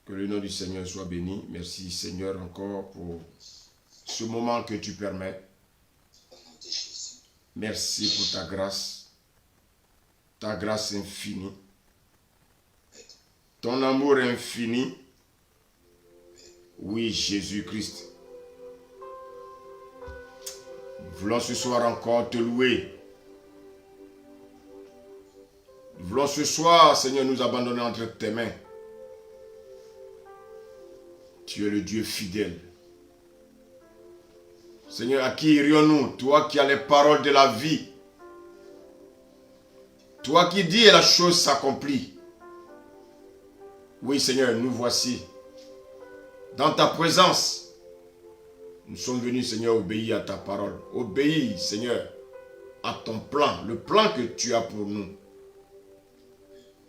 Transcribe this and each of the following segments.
Que le nom du Seigneur soit béni. Merci Seigneur encore pour ce moment que tu permets. Merci pour ta grâce infinie, ton amour infini. Oui, Jésus-Christ. Nous voulons ce soir encore te louer. Nous voulons ce soir, Seigneur, nous abandonner entre tes mains. Tu es le Dieu fidèle. Seigneur, à qui irions-nous? Toi qui as les paroles de la vie. Toi qui dis et la chose s'accomplit. Oui, Seigneur, nous voici. Dans ta présence, nous sommes venus, Seigneur, obéir à ta parole. Obéir, Seigneur, à ton plan, le plan que tu as pour nous.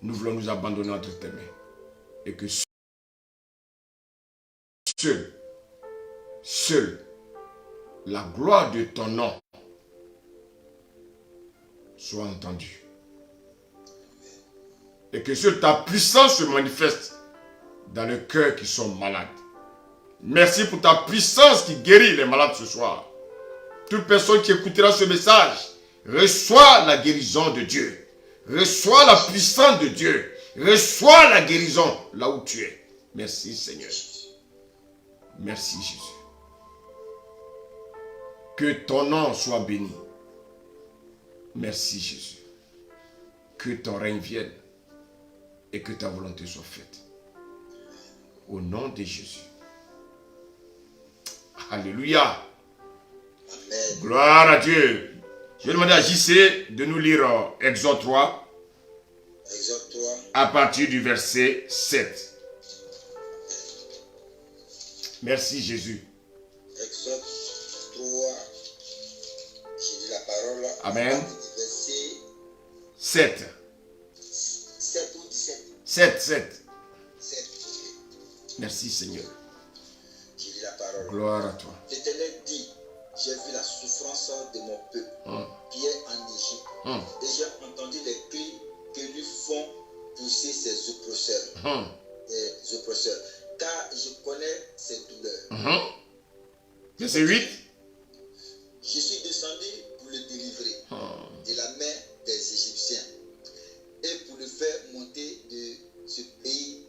Nous voulons nous abandonner entre tes mains. Et que seul, la gloire de ton nom soit entendue. Et que seule ta puissance se manifeste dans les cœurs qui sont malades. Merci pour ta puissance qui guérit les malades ce soir. Toute personne qui écoutera ce message reçoit la guérison de Dieu. Reçois la puissance de Dieu. Reçois la guérison là où tu es. Merci Seigneur. Merci Jésus. Que ton nom soit béni. Merci Jésus. Que ton règne vienne et que ta volonté soit faite. Au nom de Jésus. Alléluia. Amen. Gloire à Dieu. Je vais demander à JC de nous lire Exode 3. Exode 3. À partir du verset 7. Merci Jésus. Exode 3. J'ai dit la parole. Amen. Verset 7. 7 ou 17. 7. 7. Merci Seigneur. J'ai dit la parole. Gloire à toi. L'Éternel dit, j'ai vu la souffrance de mon peuple qui est en Égypte. Et j'ai entendu les cris que lui font pousser ses oppresseurs. Les oppresseurs. Car je connais ses douleurs. Verset 8. Je suis descendu pour le délivrer de la main des Égyptiens et pour le faire monter de ce pays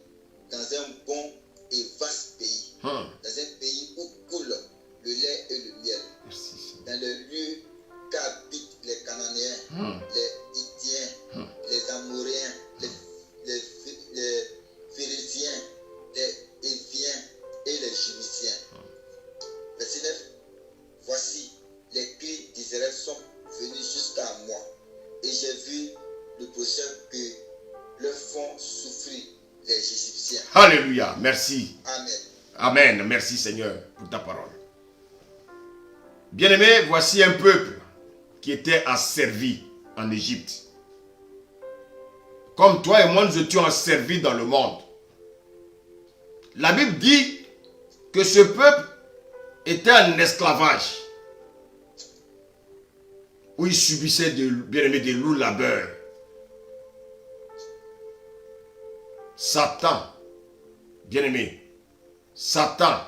dans un bon et vaste pays, dans un pays où coule le lait et le miel, dans le lieu qu'habitent les Cananéens, les Hittiens, les Amoréens, les Phéréziens, les Éviens et les Jébusiens. Verset 9. Voici, les cris d'Israël sont venus jusqu'à moi, et j'ai vu le procès que leur font souffrir les Égyptiens. Alléluia. Merci. Amen. Amen. Merci Seigneur pour ta parole. Bien-aimés, voici un peuple qui était asservi en Égypte. Comme toi et moi, nous étions asservis dans le monde. La Bible dit que ce peuple était en esclavage, où il subissait bien-aimés des lourds labeurs. Satan, bien-aimé, Satan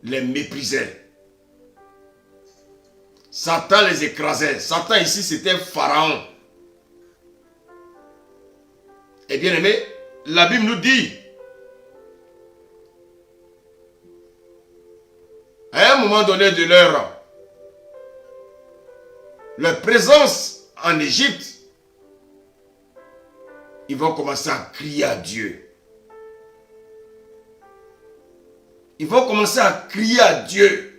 les méprisait. Satan les écrasait. Satan ici, c'était Pharaon. Et bien-aimé, la Bible nous dit, à un moment donné de leur présence en Égypte, ils vont commencer à crier à Dieu. Ils vont commencer à crier à Dieu.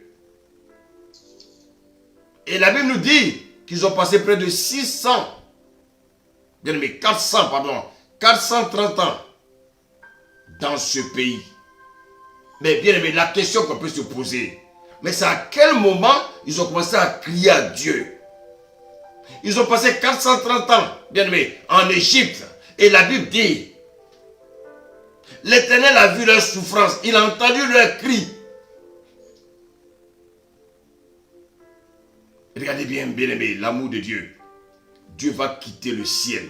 Et la Bible nous dit qu'ils ont passé près de 430 ans dans ce pays. Mais bien aimé, la question qu'on peut se poser, mais c'est à quel moment ils ont commencé à crier à Dieu? Ils ont passé 430 ans, bien aimé, en Égypte. Et la Bible dit, l'Éternel a vu leur souffrance, il a entendu leurs cris. Regardez bien, bien aimé, l'amour de Dieu. Dieu va quitter le ciel.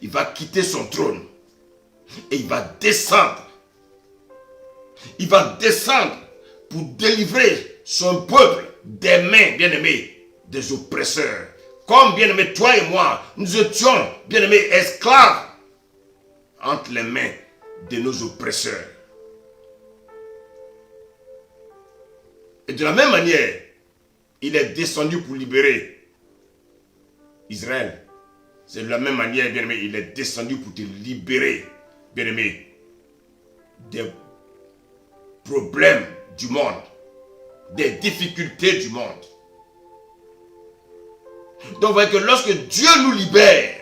Il va quitter son trône. Et il va descendre. Il va descendre pour délivrer son peuple des mains, bien-aimés, des oppresseurs. Comme, bien-aimés, toi et moi, nous étions, bien-aimés, esclaves entre les mains de nos oppresseurs. Et de la même manière, il est descendu pour libérer Israël. C'est de la même manière, bien-aimé, il est descendu pour te libérer, bien-aimé, des problèmes du monde, des difficultés du monde. Donc, vous voyez que lorsque Dieu nous libère,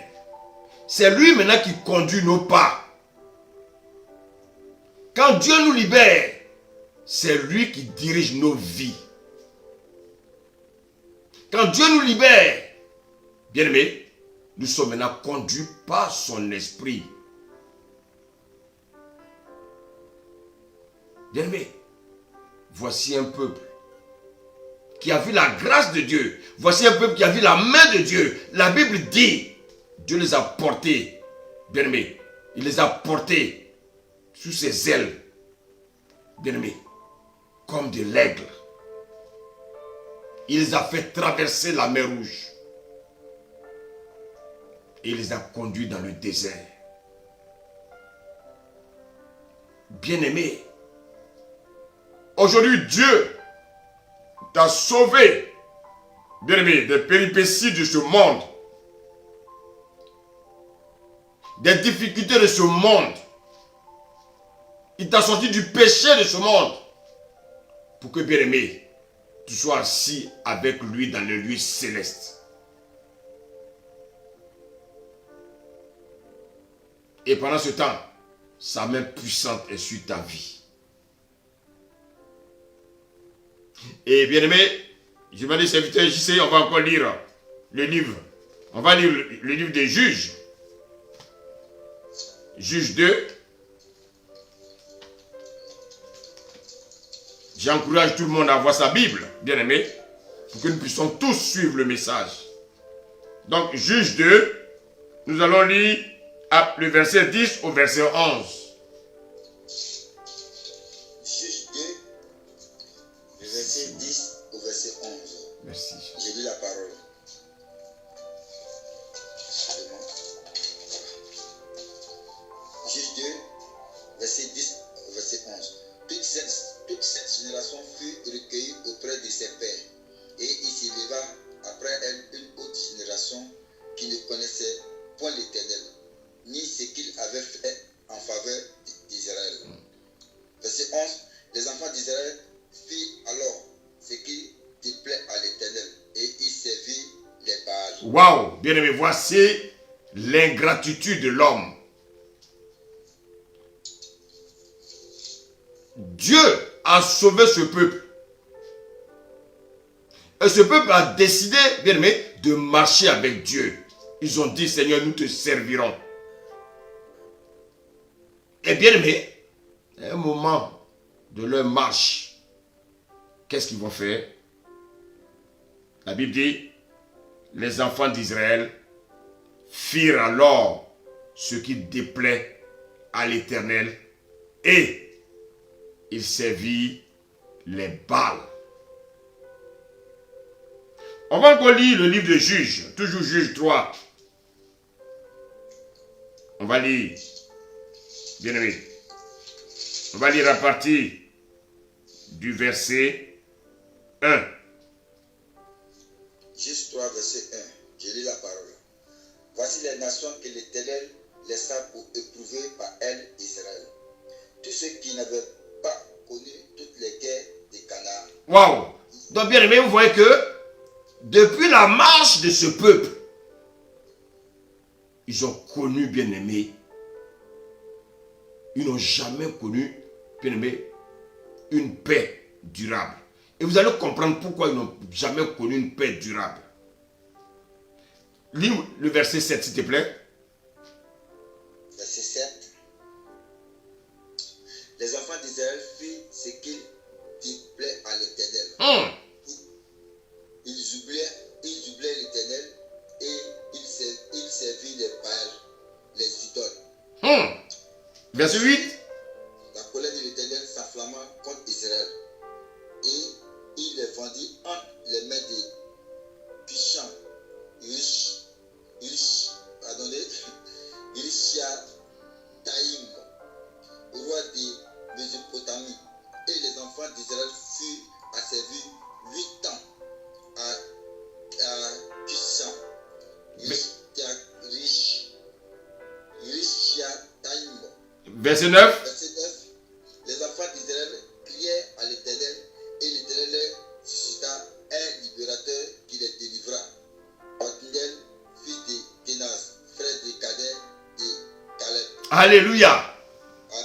c'est lui maintenant qui conduit nos pas. Quand Dieu nous libère, c'est lui qui dirige nos vies. Quand Dieu nous libère, bien-aimés, nous sommes maintenant conduits par son esprit. Bien-aimés, voici un peuple qui a vu la grâce de Dieu. Voici un peuple qui a vu la main de Dieu. La Bible dit, Dieu les a portés, bien-aimés, il les a portés sous ses ailes, bien-aimés, comme de l'aigle. Il les a fait traverser la mer Rouge. Et il les a conduits dans le désert. Bien-aimés, aujourd'hui Dieu t'a sauvé, bien-aimé, des péripéties de ce monde, des difficultés de ce monde. Il t'a sorti du péché de ce monde pour que, bien-aimé, tu sois assis avec lui dans les lieux célestes. Et pendant ce temps, sa main puissante est sur ta vie. Et bien aimé, je m'en dis, serviteur JC, on va encore lire le livre. On va lire le livre des Juges. Juge 2. J'encourage tout le monde à voir sa Bible, bien aimé, pour que nous puissions tous suivre le message. Donc, Juge 2, nous allons lire le verset 10 au verset 11. Juge 2, le verset 10 au verset 11. Merci. Je lis la parole. Juge 2, verset 10 au verset 11. Toute cette génération fut recueillie auprès de ses pères, et il s'éleva après elle une autre génération qui ne connaissait point l'Éternel, ni ce qu'il avait fait en faveur d'Israël. Verset 11. Les enfants d'Israël firent alors ce qui déplaît à l'Éternel, et ils servirent les Baals. Waouh, bien aimé, voici l'ingratitude de l'homme. Dieu a sauvé ce peuple. Et ce peuple a décidé, bien aimé, de marcher avec Dieu. Ils ont dit, Seigneur, nous te servirons. Et bien aimé, à un moment de leur marche, qu'est-ce qu'ils vont faire? La Bible dit, les enfants d'Israël firent alors ce qui déplaît à l'Éternel et ils servirent les Baals. On va encore lire le livre de Juges, toujours Juges 3. On va lire, bien aimé, on va lire à partir du verset 1. Juge 3, verset 1. Je lis la parole. Voici les nations que l'Éternel laissa pour éprouver par elles Israël. Tous ceux qui n'avaient pas connu toutes les guerres de Canaan. Waouh! Donc bien aimé, vous voyez que depuis la marche de ce peuple, ils ont connu, bien aimé, ils n'ont jamais connu, bien aimé, une paix durable. Et vous allez comprendre pourquoi ils n'ont jamais connu une paix durable. Lis le verset 7, s'il te plaît. Verset 7. Les enfants d'Israël firent ce qu'il déplaît à l'Éternel. Ils oubliaient l'Éternel et ils servirent les Baals, les idoles. Verset 8. La colère de l'Éternel s'enflamma contre Israël. Et il les vendit entre les mains de Pisham, Irishiataïm, roi de Mésopotamie. Et les enfants d'Israël furent asservis 8 ans à Pisham, Irishiataïm. Verset 9. Verset 9. Les enfants d'Israël crièrent à l'Éternel, et l'Éternel suscita un libérateur qui les délivra. Othniel, fils de Kénaz, frère de Cadet de Caleb. Alléluia.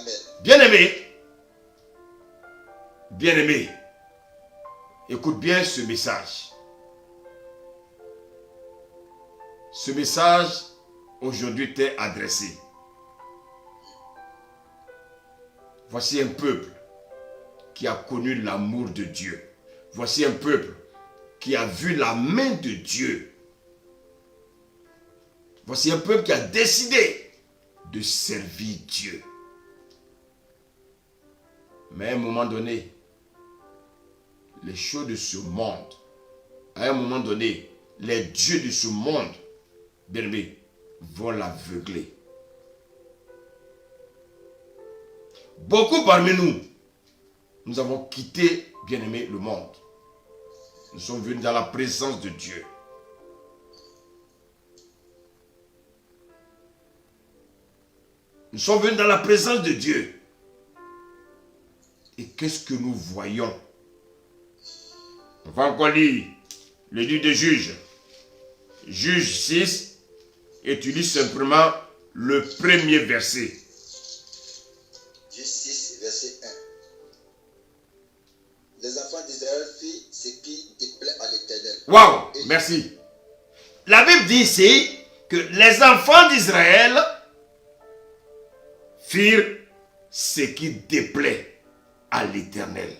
Amen. Bien-aimé, bien-aimé, écoute bien ce message. Ce message aujourd'hui t'est adressé. Voici un peuple qui a connu l'amour de Dieu. Voici un peuple qui a vu la main de Dieu. Voici un peuple qui a décidé de servir Dieu. Mais à un moment donné, les choses de ce monde, à un moment donné, les dieux de ce monde, bien aimé, vont l'aveugler. Beaucoup parmi nous, nous avons quitté, bien aimé, le monde. Nous sommes venus dans la présence de Dieu. Nous sommes venus dans la présence de Dieu. Et qu'est-ce que nous voyons? On va encore lire le livre de Juges. Juges 6, et tu lis simplement le premier verset. Juges 6, verset 1. Les enfants d'Israël firent ce qui déplaît à l'Éternel. Waouh, merci. La Bible dit ici que les enfants d'Israël firent ce qui déplaît à l'Éternel.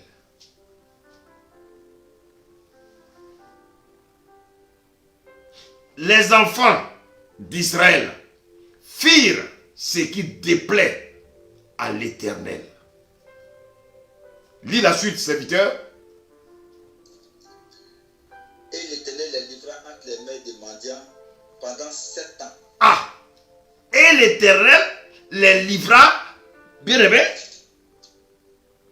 Les enfants d'Israël firent ce qui déplaît à l'Éternel. Lis la suite, serviteur. Et l'Éternel les livra entre les mains des mendiants pendant 7 ans. Ah! Et l'Éternel les livra, bien aimé,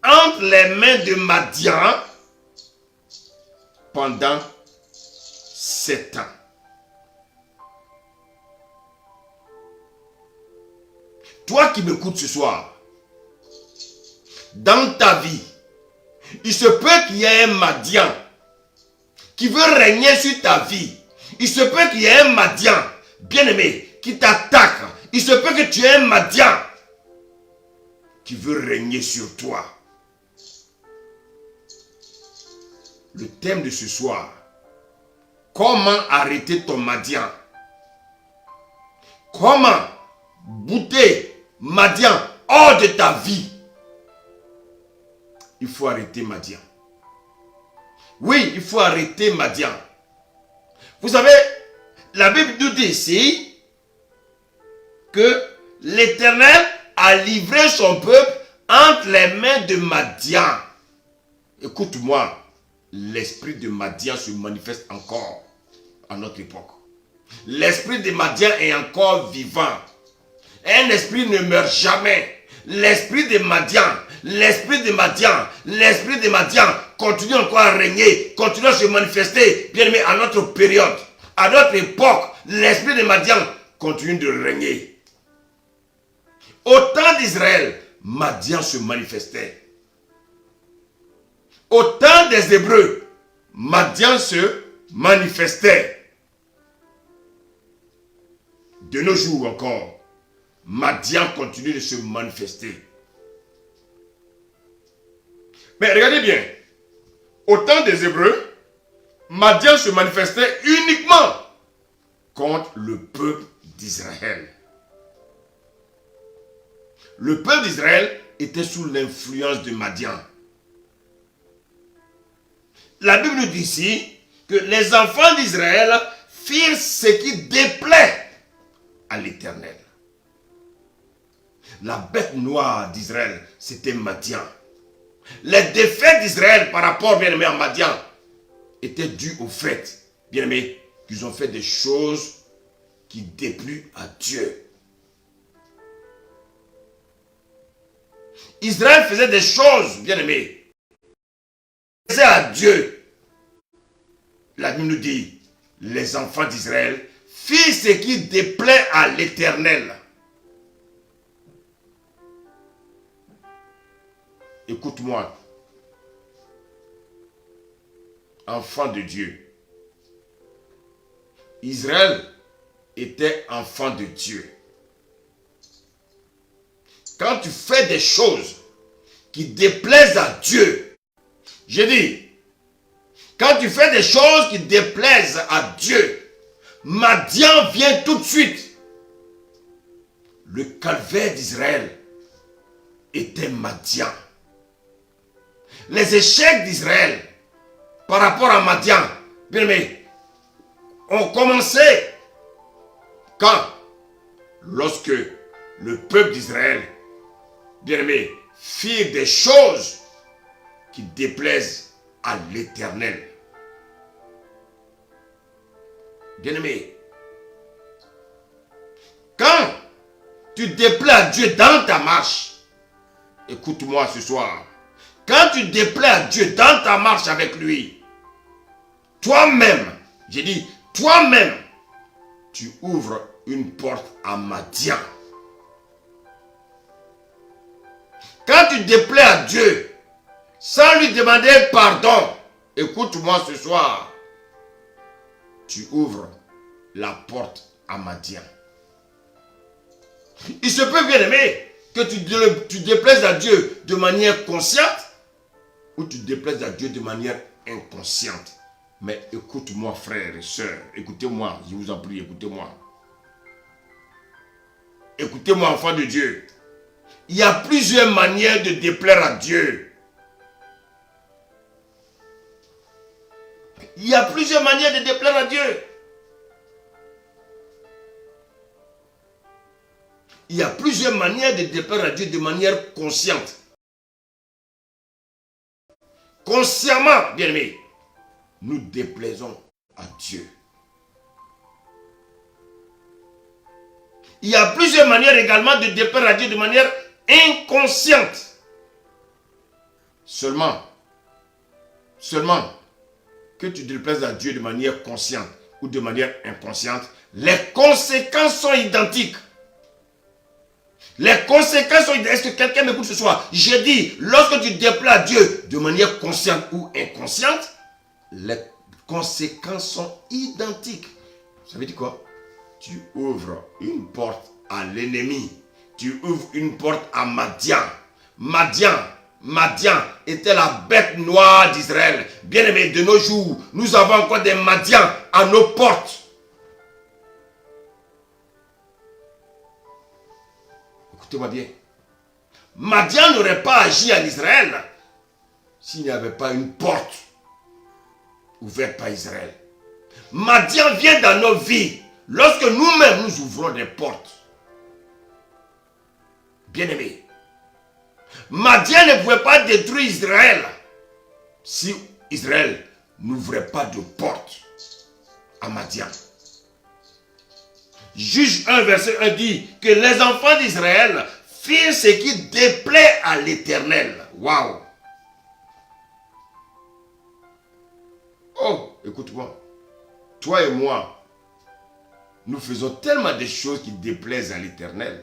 entre les mains de Madian pendant 7 ans. Toi qui m'écoutes ce soir, dans ta vie, il se peut qu'il y ait un Madian qui veut régner sur ta vie. Il se peut qu'il y ait un Madian, bien-aimé, qui t'attaque. Il se peut que tu aies un Madian qui veut régner sur toi. Le thème de ce soir, comment arrêter ton Madian? Comment bouter Madian hors de ta vie? Il faut arrêter Madian. Oui, il faut arrêter Madian. Vous savez, la Bible nous dit ici que l'Éternel a livré son peuple entre les mains de Madian. Écoute-moi, l'esprit de Madian se manifeste encore à notre époque. L'esprit de Madian est encore vivant. Un esprit ne meurt jamais. L'esprit de Madian, l'esprit de Madian, l'esprit de Madian continue encore à régner, continue à se manifester, bien aimé, à notre période, à notre époque. L'esprit de Madian continue de régner. Au temps d'Israël, Madian se manifestait. Au temps des Hébreux, Madian se manifestait. De nos jours encore, Madian continue de se manifester. Mais regardez bien, au temps des Hébreux, Madian se manifestait uniquement contre le peuple d'Israël. Le peuple d'Israël était sous l'influence de Madian. La Bible nous dit ici que les enfants d'Israël firent ce qui déplaît à l'Éternel. La bête noire d'Israël, c'était Madian. Les défaites d'Israël par rapport, bien aimé, à Madian, étaient dues au fait, bien aimé, qu'ils ont fait des choses qui dépluent à Dieu. Israël faisait des choses, bien aimé, faisait à Dieu. La Bible nous dit, les enfants d'Israël firent ce qui déplaît à l'Éternel. Écoute-moi, enfant de Dieu. Israël était enfant de Dieu. Quand tu fais des choses qui déplaisent à Dieu, je dis, quand tu fais des choses qui déplaisent à Dieu, Madian vient tout de suite. Le calvaire d'Israël était Madian. Les échecs d'Israël par rapport à Madian, bien aimé, ont commencé quand? Lorsque le peuple d'Israël, bien aimé, fit des choses qui déplaisent à l'Éternel. Bien aimé, quand tu déplais à Dieu dans ta marche, écoute-moi ce soir, quand tu déplais à Dieu dans ta marche avec lui, toi-même, j'ai dit, toi-même, tu ouvres une porte à Madian. Quand tu déplais à Dieu, sans lui demander pardon, écoute-moi ce soir, tu ouvres la porte à Madian. Il se peut, bien aimé, que tu déplaises à Dieu de manière consciente ou tu déplaises à Dieu de manière inconsciente. Mais écoute-moi, frères et sœurs, écoutez-moi, je vous en prie, écoutez-moi. Écoutez-moi, enfants de Dieu. Il y a plusieurs manières de déplaire à Dieu. Il y a plusieurs manières de déplaire à Dieu. Il y a plusieurs manières de déplaire à Dieu de manière consciente. Consciemment, bien aimé, nous déplaisons à Dieu. Il y a plusieurs manières également de déplaire à Dieu de manière inconsciente. Seulement que tu déplaises à Dieu de manière consciente ou de manière inconsciente, les conséquences sont identiques. Les conséquences sont identiques. Est-ce que quelqu'un m'écoute ce soir? J'ai dit, lorsque tu déplais à Dieu de manière consciente ou inconsciente, les conséquences sont identiques. Ça veut dire quoi? Tu ouvres une porte à l'ennemi. Tu ouvres une porte à Madian. Madian était la bête noire d'Israël. Bien aimé, de nos jours, nous avons encore des Madians à nos portes. Écoutez-moi bien. Madian n'aurait pas agi en Israël s'il n'y avait pas une porte ouverte par Israël. Madian vient dans nos vies lorsque nous-mêmes nous ouvrons des portes. Bien-aimés, Madian ne pouvait pas détruire Israël si Israël n'ouvrait pas de porte à Madian. Juge 1, verset 1 dit que les enfants d'Israël firent ce qui déplaît à l'Éternel. Waouh! Oh, écoute-moi. Toi et moi, nous faisons tellement de choses qui déplaisent à l'Éternel.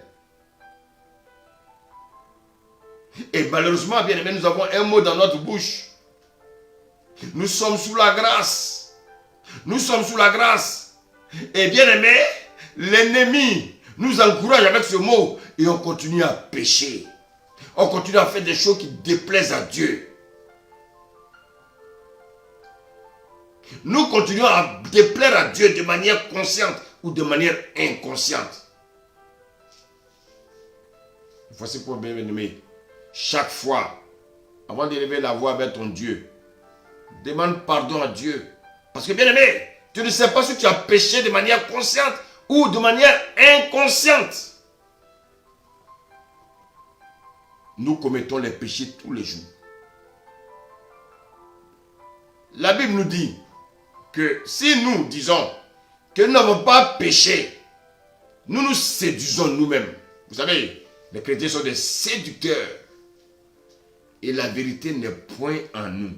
Et malheureusement, bien aimé, nous avons un mot dans notre bouche. Nous sommes sous la grâce. Nous sommes sous la grâce. Et bien aimé, l'ennemi nous encourage avec ce mot et on continue à pécher. On continue à faire des choses qui déplaisent à Dieu. Nous continuons à déplaire à Dieu de manière consciente ou de manière inconsciente. Voici pour bien aimé. Chaque fois, avant d'élever la voix vers ton Dieu, demande pardon à Dieu. Parce que bien aimé, tu ne sais pas si tu as péché de manière consciente ou de manière inconsciente. nous commettons les péchés tous les jours. La Bible nous dit que si nous disons que nous n'avons pas péché, nous nous séduisons nous-mêmes. Vous savez, les chrétiens sont des séducteurs. Et la vérité n'est point en nous.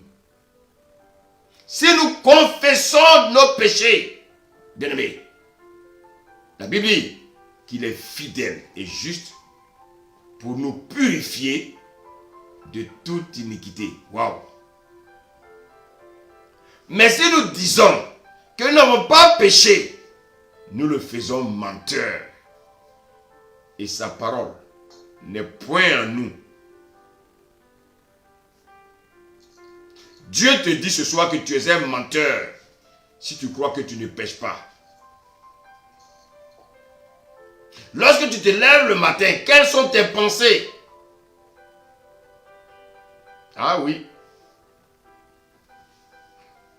Si nous confessons nos péchés, bien-aimés, la Bible dit qu'il est fidèle et juste pour nous purifier de toute iniquité. Waouh! Mais si nous disons que nous n'avons pas péché, nous le faisons menteur. Et sa parole n'est point en nous. Dieu te dit ce soir que tu es un menteur si tu crois que tu ne pèches pas. Lorsque tu te lèves le matin, quelles sont tes pensées? Ah oui.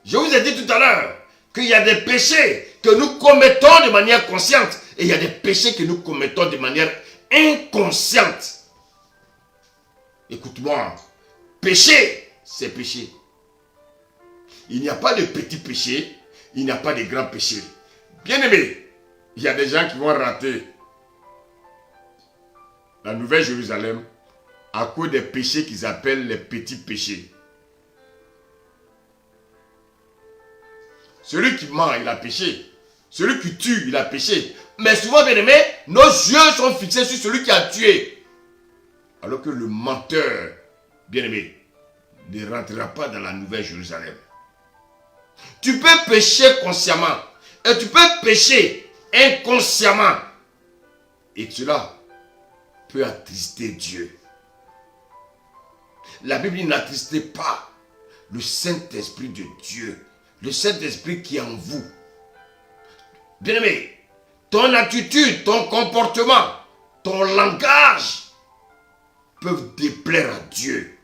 Je vous ai dit tout à l'heure qu'il y a des péchés que nous commettons de manière consciente et il y a des péchés que nous commettons de manière inconsciente. Écoute-moi, péché, c'est péché. Il n'y a pas de petits péchés, il n'y a pas de grands péchés. Bien aimé, il y a des gens qui vont rater la Nouvelle Jérusalem à cause des péchés qu'ils appellent les petits péchés. Celui qui ment, il a péché. Celui qui tue, il a péché. Mais souvent, bien aimé, nos yeux sont fixés sur celui qui a tué. Alors que le menteur, bien aimé, ne rentrera pas dans la Nouvelle Jérusalem. Tu peux pécher consciemment et tu peux pécher inconsciemment. Et cela peut attrister Dieu. La Bible n'attristez pas le Saint-Esprit de Dieu. Le Saint-Esprit qui est en vous. Bien-aimé, ton attitude, ton comportement, ton langage peuvent déplaire à Dieu.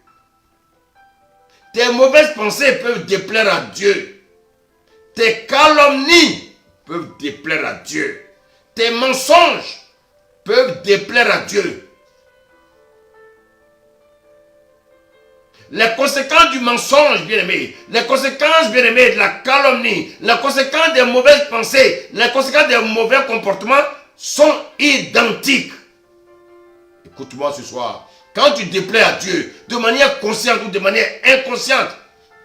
Tes mauvaises pensées peuvent déplaire à Dieu. Tes calomnies peuvent déplaire à Dieu. Tes mensonges peuvent déplaire à Dieu. Les conséquences du mensonge, bien-aimé, les conséquences, bien-aimé, de la calomnie, les conséquences des mauvaises pensées, les conséquences des mauvais comportements sont identiques. Écoute-moi ce soir. Quand tu déplais à Dieu, de manière consciente ou de manière inconsciente,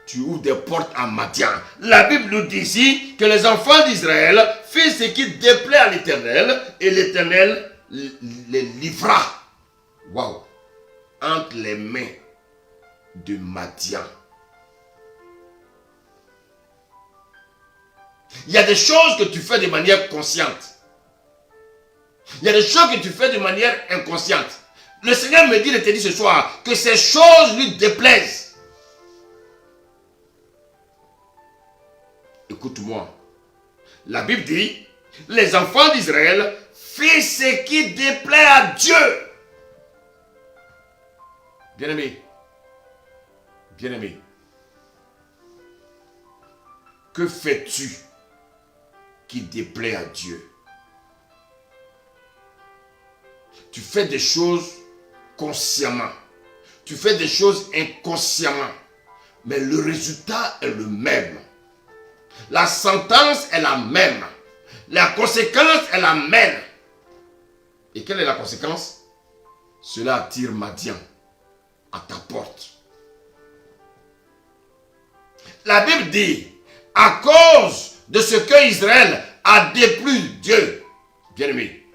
tu ouvres des portes à Madian. La Bible nous dit ici que les enfants d'Israël firent ce qui déplaît à l'Éternel et l'Éternel les livra. Waouh! Entre les mains de Madian. Il y a des choses que tu fais de manière consciente. Il y a des choses que tu fais de manière inconsciente. Le Seigneur me dit de te dire ce soir que ces choses lui déplaisent. Écoute-moi. La Bible dit, les enfants d'Israël firent ce qui déplaît à Dieu. Bien-aimé. Bien-aimé, que fais-tu qui déplaît à Dieu? Tu fais des choses consciemment. Tu fais des choses inconsciemment. Mais le résultat est le même. La sentence est la même. La conséquence est la même. Et quelle est la conséquence? Cela attire Madian à ta porte. La Bible dit, à cause de ce que Israël a déplu Dieu, bien-aimé,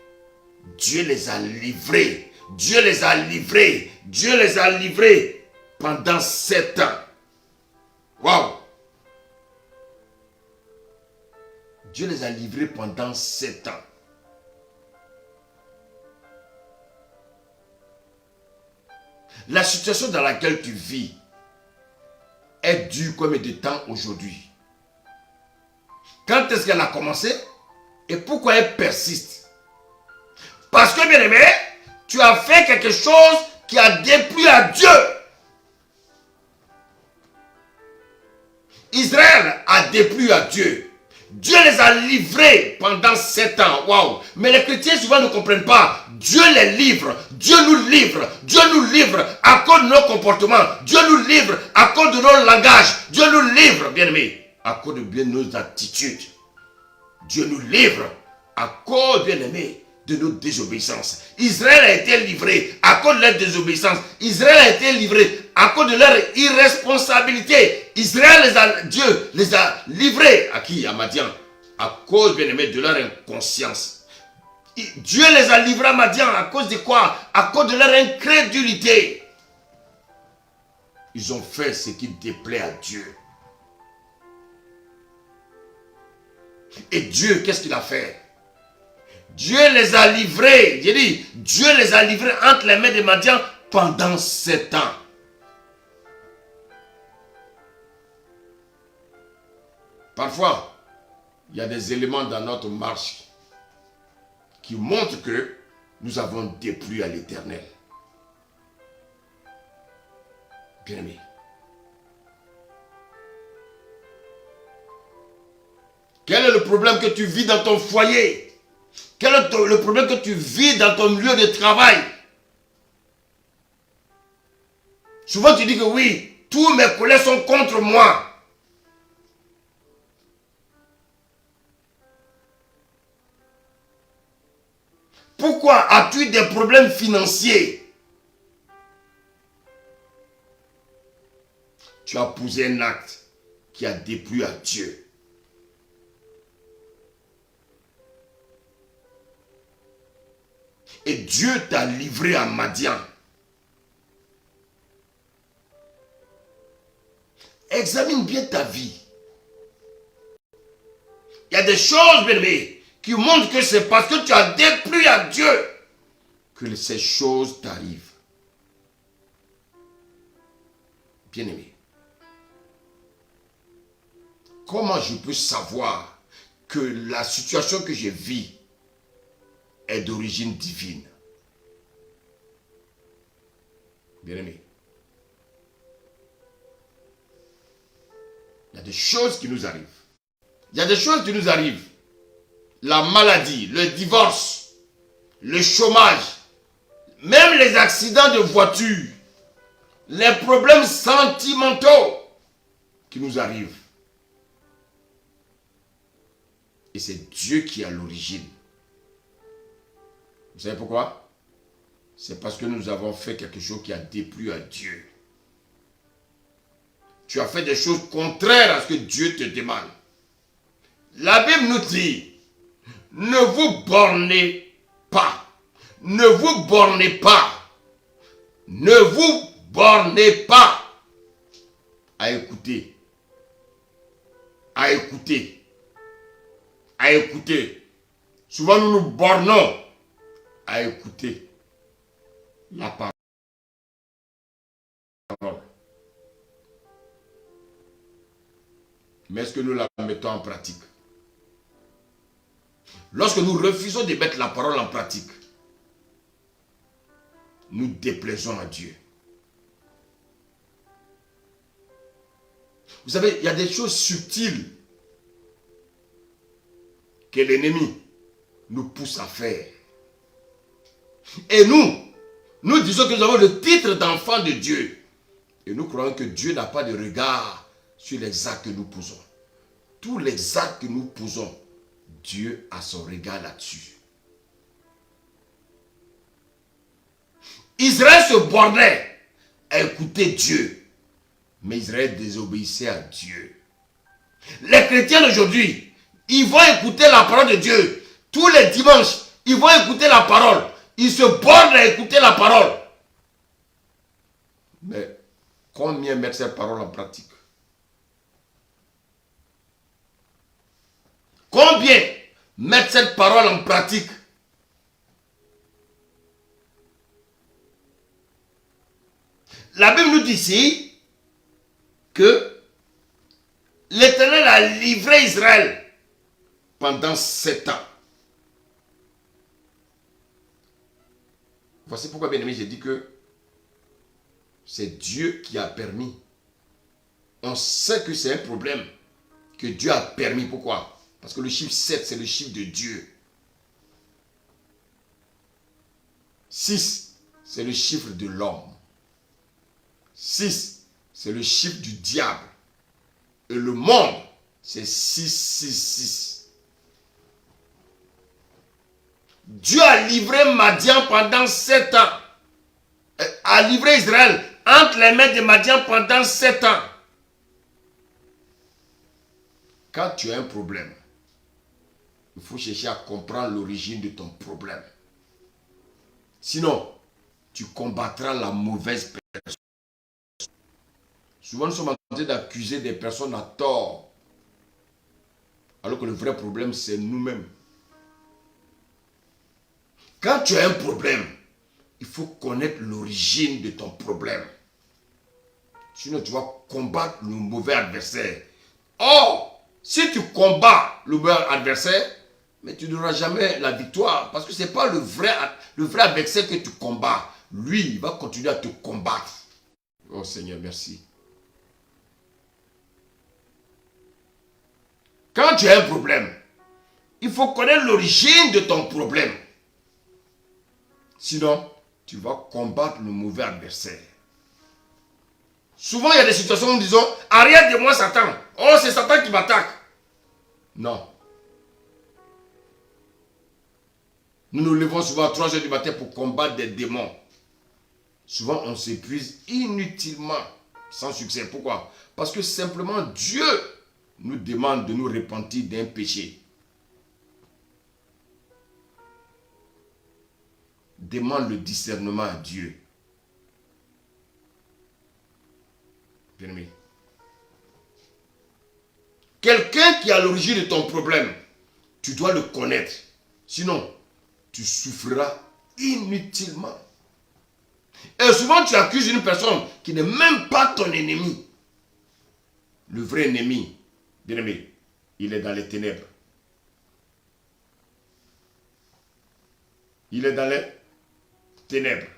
Dieu les a livrés. Dieu les a livrés. Dieu les a livrés pendant 7 ans. Waouh! Dieu les a livrés pendant 7 ans. La situation dans laquelle tu vis est dure combien de temps aujourd'hui? Quand est-ce qu'elle a commencé? Et pourquoi elle persiste? Parce que, bien aimé, tu as fait quelque chose qui a déplu à Dieu. Israël a déplu à Dieu. Dieu les a livrés pendant 7 ans. Waouh! Mais les chrétiens souvent ne comprennent pas. Dieu les livre. Dieu nous livre. Dieu nous livre à cause de nos comportements. Dieu nous livre à cause de nos langages. Dieu nous livre, bien-aimés, à cause de bien nos attitudes. Dieu nous livre à cause, bien-aimés, de nos désobéissances. Israël a été livré à cause de leur désobéissance. Israël a été livré à cause de leur irresponsabilité. Dieu les a livrés à qui? À Madian. À cause, bien-aimés, de leur inconscience. Dieu les a livrés à Madian à cause de quoi? À cause de leur incrédulité. Ils ont fait ce qui déplaît à Dieu. Et Dieu, qu'est-ce qu'il a fait? Dieu les a livrés. J'ai dit, Dieu les a livrés entre les mains de Madian pendant 7 ans. Parfois, il y a des éléments dans notre marche qui montrent que nous avons déplu à l'Éternel. Bien-aimé. Quel est le problème que tu vis dans ton foyer? Quel est le problème que tu vis dans ton lieu de travail? Souvent tu dis que oui, tous mes collègues sont contre moi. Pourquoi as-tu des problèmes financiers? Tu as posé un acte qui a déplu à Dieu. Et Dieu t'a livré à Madian. Examine bien ta vie. Il y a des choses, bien-aimés, qui montrent que c'est parce que tu as déplu à Dieu que ces choses t'arrivent. Bien-aimé, comment je peux savoir que la situation que je vis est d'origine divine? Bien-aimé, il y a des choses qui nous arrivent. Il y a des choses qui nous arrivent. La maladie, le divorce, le chômage, même les accidents de voiture, les problèmes sentimentaux qui nous arrivent. Et c'est Dieu qui est à l'origine. Vous savez pourquoi? C'est parce que nous avons fait quelque chose qui a déplu à Dieu. Tu as fait des choses contraires à ce que Dieu te demande. La Bible nous dit, ne vous bornez pas. Ne vous bornez pas. Ne vous bornez pas à écouter. À écouter. À écouter. Souvent nous nous bornons à écouter la parole. Mais est-ce que nous la mettons en pratique? Lorsque nous refusons de mettre la parole en pratique, nous déplaisons à Dieu. Vous savez, il y a des choses subtiles que l'ennemi nous pousse à faire. Et nous disons que nous avons le titre d'enfant de Dieu. Et nous croyons que Dieu n'a pas de regard sur les actes que nous posons. Tous les actes que nous posons, Dieu a son regard là-dessus. Israël se bornait à écouter Dieu. Mais Israël désobéissait à Dieu. Les chrétiens d'aujourd'hui, ils vont écouter la parole de Dieu. Tous les dimanches, ils vont écouter la parole. Ils se bornent à écouter la parole. Mais combien mettre cette parole en pratique? Combien mettre cette parole en pratique? La Bible nous dit ici que l'Éternel a livré Israël pendant 7 ans. Voici pourquoi, bien aimé, j'ai dit que c'est Dieu qui a permis. On sait que c'est un problème que Dieu a permis. Pourquoi? Parce que le chiffre 7, c'est le chiffre de Dieu. 6, c'est le chiffre de l'homme. 6, c'est le chiffre du diable. Et le monde, c'est 666. Dieu a livré Madian pendant 7 ans. A livré Israël entre les mains de Madian pendant 7 ans. Quand tu as un problème, il faut chercher à comprendre l'origine de ton problème. Sinon, tu combattras la mauvaise personne. Souvent, nous sommes en train d'accuser des personnes à tort. Alors que le vrai problème, c'est nous-mêmes. Quand tu as un problème, il faut connaître l'origine de ton problème. Sinon, tu vas combattre le mauvais adversaire. Or, si tu combats le mauvais adversaire, mais tu n'auras jamais la victoire. Parce que ce n'est pas le vrai adversaire que tu combats. Lui, il va continuer à te combattre. Oh Seigneur, merci. Quand tu as un problème, il faut connaître l'origine de ton problème. Sinon, tu vas combattre le mauvais adversaire. Souvent, il y a des situations où nous disons, arrête de moi Satan. Oh, c'est Satan qui m'attaque. Non. Nous nous levons souvent à 3 heures du matin pour combattre des démons. Souvent, on s'épuise inutilement, sans succès. Pourquoi? Parce que simplement, Dieu nous demande de nous repentir d'un péché. Demande le discernement à Dieu. Bien-aimé. Quelqu'un qui est à l'origine de ton problème, tu dois le connaître. Sinon, tu souffriras inutilement. Et souvent, tu accuses une personne qui n'est même pas ton ennemi. Le vrai ennemi, bien-aimé, il est dans les ténèbres. Il est dans les ténèbres.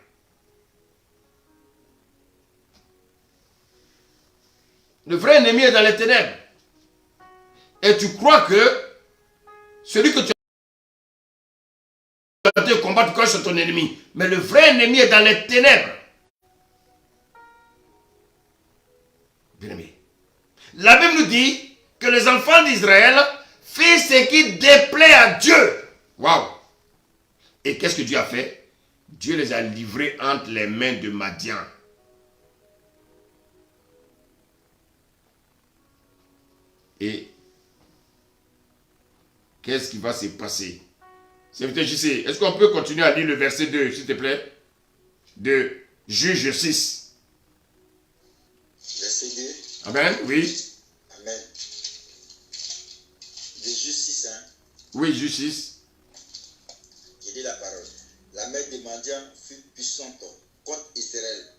Le vrai ennemi est dans les ténèbres. Et tu crois que celui que tu as de combattre quand c'est ton ennemi. Mais le vrai ennemi est dans les ténèbres. Bien-aimé. La Bible nous dit que les enfants d'Israël firent ce qui déplaît à Dieu. Waouh! Et qu'est-ce que Dieu a fait? Dieu les a livrés entre les mains de Madian. Et qu'est-ce qui va se passer? Serviteur JC, est-ce qu'on peut continuer à lire le verset 2, s'il te plaît? De Juge 6. Verset 2. Amen, oui. Amen. De Juge 6, hein? Oui, Juge 6. J'ai dit la parole. La main de Madian fut puissante contre Israël.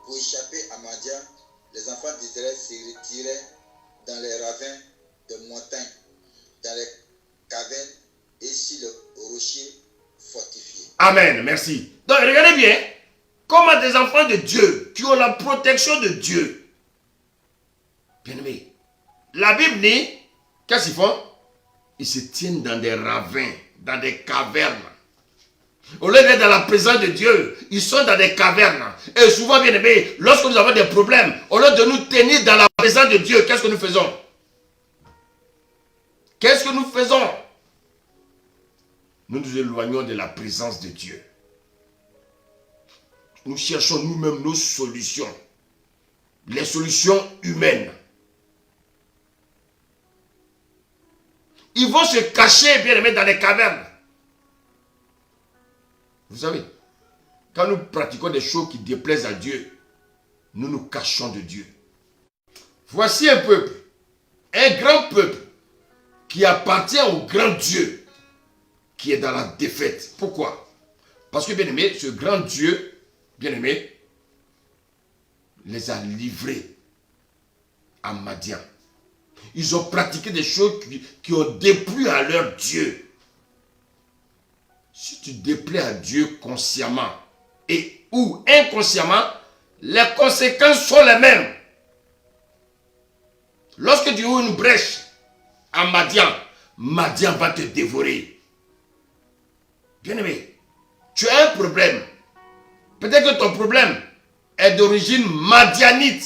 Pour échapper à Madian, les enfants d'Israël se retiraient dans les ravins de montagnes, dans les cavernes et sur les rochers fortifiés. Amen, merci. Donc, regardez bien, comment des enfants de Dieu qui ont la protection de Dieu. Bien-aimé, la Bible dit, qu'est-ce qu'ils font? Ils se tiennent dans des ravins, dans des cavernes. Au lieu d'être dans la présence de Dieu, ils sont dans des cavernes. Et souvent, bien aimé, lorsque nous avons des problèmes, au lieu de nous tenir dans la présence de Dieu, qu'est-ce que nous faisons? Qu'est-ce que nous faisons? Nous nous éloignons de la présence de Dieu. Nous cherchons nous-mêmes nos solutions. Les solutions humaines. Ils vont se cacher, bien aimé, dans les cavernes. Vous savez, quand nous pratiquons des choses qui déplaisent à Dieu, nous nous cachons de Dieu. Voici un peuple, un grand peuple, qui appartient au grand Dieu, qui est dans la défaite. Pourquoi? Parce que, bien aimé, ce grand Dieu, bien aimé, les a livrés à Madian. Ils ont pratiqué des choses qui ont déplu à leur Dieu. Si tu déplais à Dieu consciemment et ou inconsciemment, les conséquences sont les mêmes. Lorsque Dieu ouvre une brèche à Madian, Madian va te dévorer. Bien-aimé, tu as un problème. Peut-être que ton problème est d'origine madianite.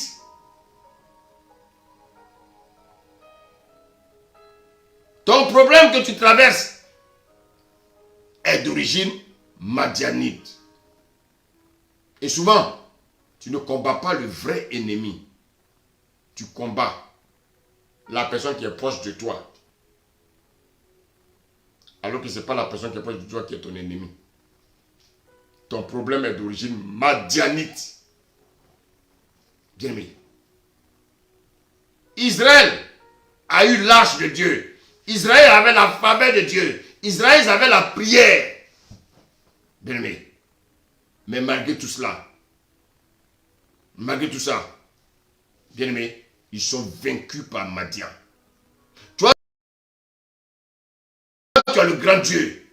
Ton problème que tu traverses est d'origine madianite. Et souvent, tu ne combats pas le vrai ennemi. Tu combats la personne qui est proche de toi. Alors que ce n'est pas la personne qui est proche de toi qui est ton ennemi. Ton problème est d'origine madianite. Bien-aimé. Israël a eu l'arche de Dieu. Israël avait la faveur de Dieu. Israël avait la prière. Bien-aimé. Mais malgré tout cela, malgré tout ça, bien-aimé, ils sont vaincus par Madian. Tu as le grand Dieu.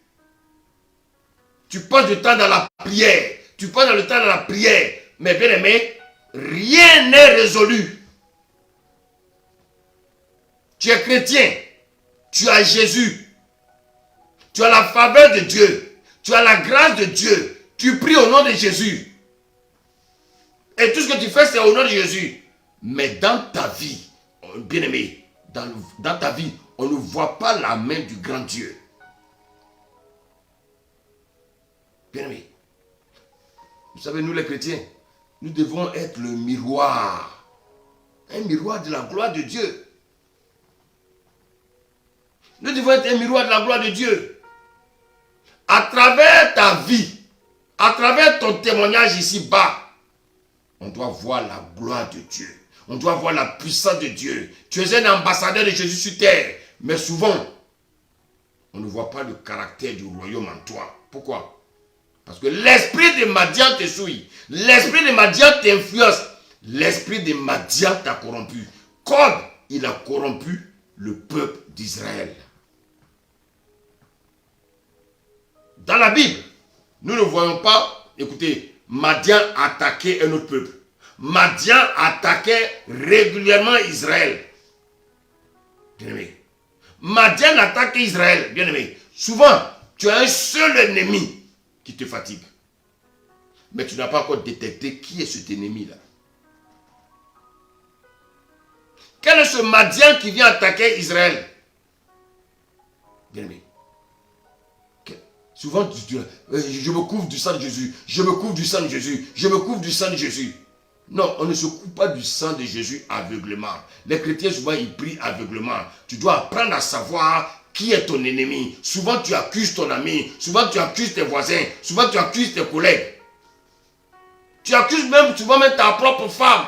Tu passes du temps dans la prière. Tu passes dans le temps dans la prière. Mais bien-aimé, rien n'est résolu. Tu es chrétien. Tu as Jésus. Tu as la faveur de Dieu. Tu as la grâce de Dieu. Tu pries au nom de Jésus. Et tout ce que tu fais, c'est au nom de Jésus. Mais dans ta vie, bien-aimé, dans ta vie, on ne voit pas la main du grand Dieu. Bien-aimé, vous savez, nous les chrétiens, nous devons être le miroir. Un miroir de la gloire de Dieu. Nous devons être un miroir de la gloire de Dieu. À travers ta vie, à travers ton témoignage ici-bas, on doit voir la gloire de Dieu. On doit voir la puissance de Dieu. Tu es un ambassadeur de Jésus sur terre. Mais souvent, on ne voit pas le caractère du royaume en toi. Pourquoi? Parce que l'esprit de Madian te souille. L'esprit de Madian t'influence. L'esprit de Madian t'a corrompu. Comme il a corrompu le peuple d'Israël. Dans la Bible, nous ne voyons pas, écoutez, Madian attaquait un autre peuple. Madian attaquait régulièrement Israël. Bien-aimé. Madian attaquait Israël. Bien-aimé. Souvent, tu as un seul ennemi qui te fatigue. Mais tu n'as pas encore détecté qui est cet ennemi-là. Quel est ce Madian qui vient attaquer Israël? Bien-aimé. Souvent, tu dis, je me couvre du sang de Jésus. Je me couvre du sang de Jésus. Je me couvre du sang de Jésus. Non, on ne se coupe pas du sang de Jésus aveuglement. Les chrétiens, souvent, ils prient aveuglement. Tu dois apprendre à savoir qui est ton ennemi. Souvent, tu accuses ton ami. Souvent, tu accuses tes voisins. Souvent, tu accuses tes collègues. Tu accuses même souvent même ta propre femme.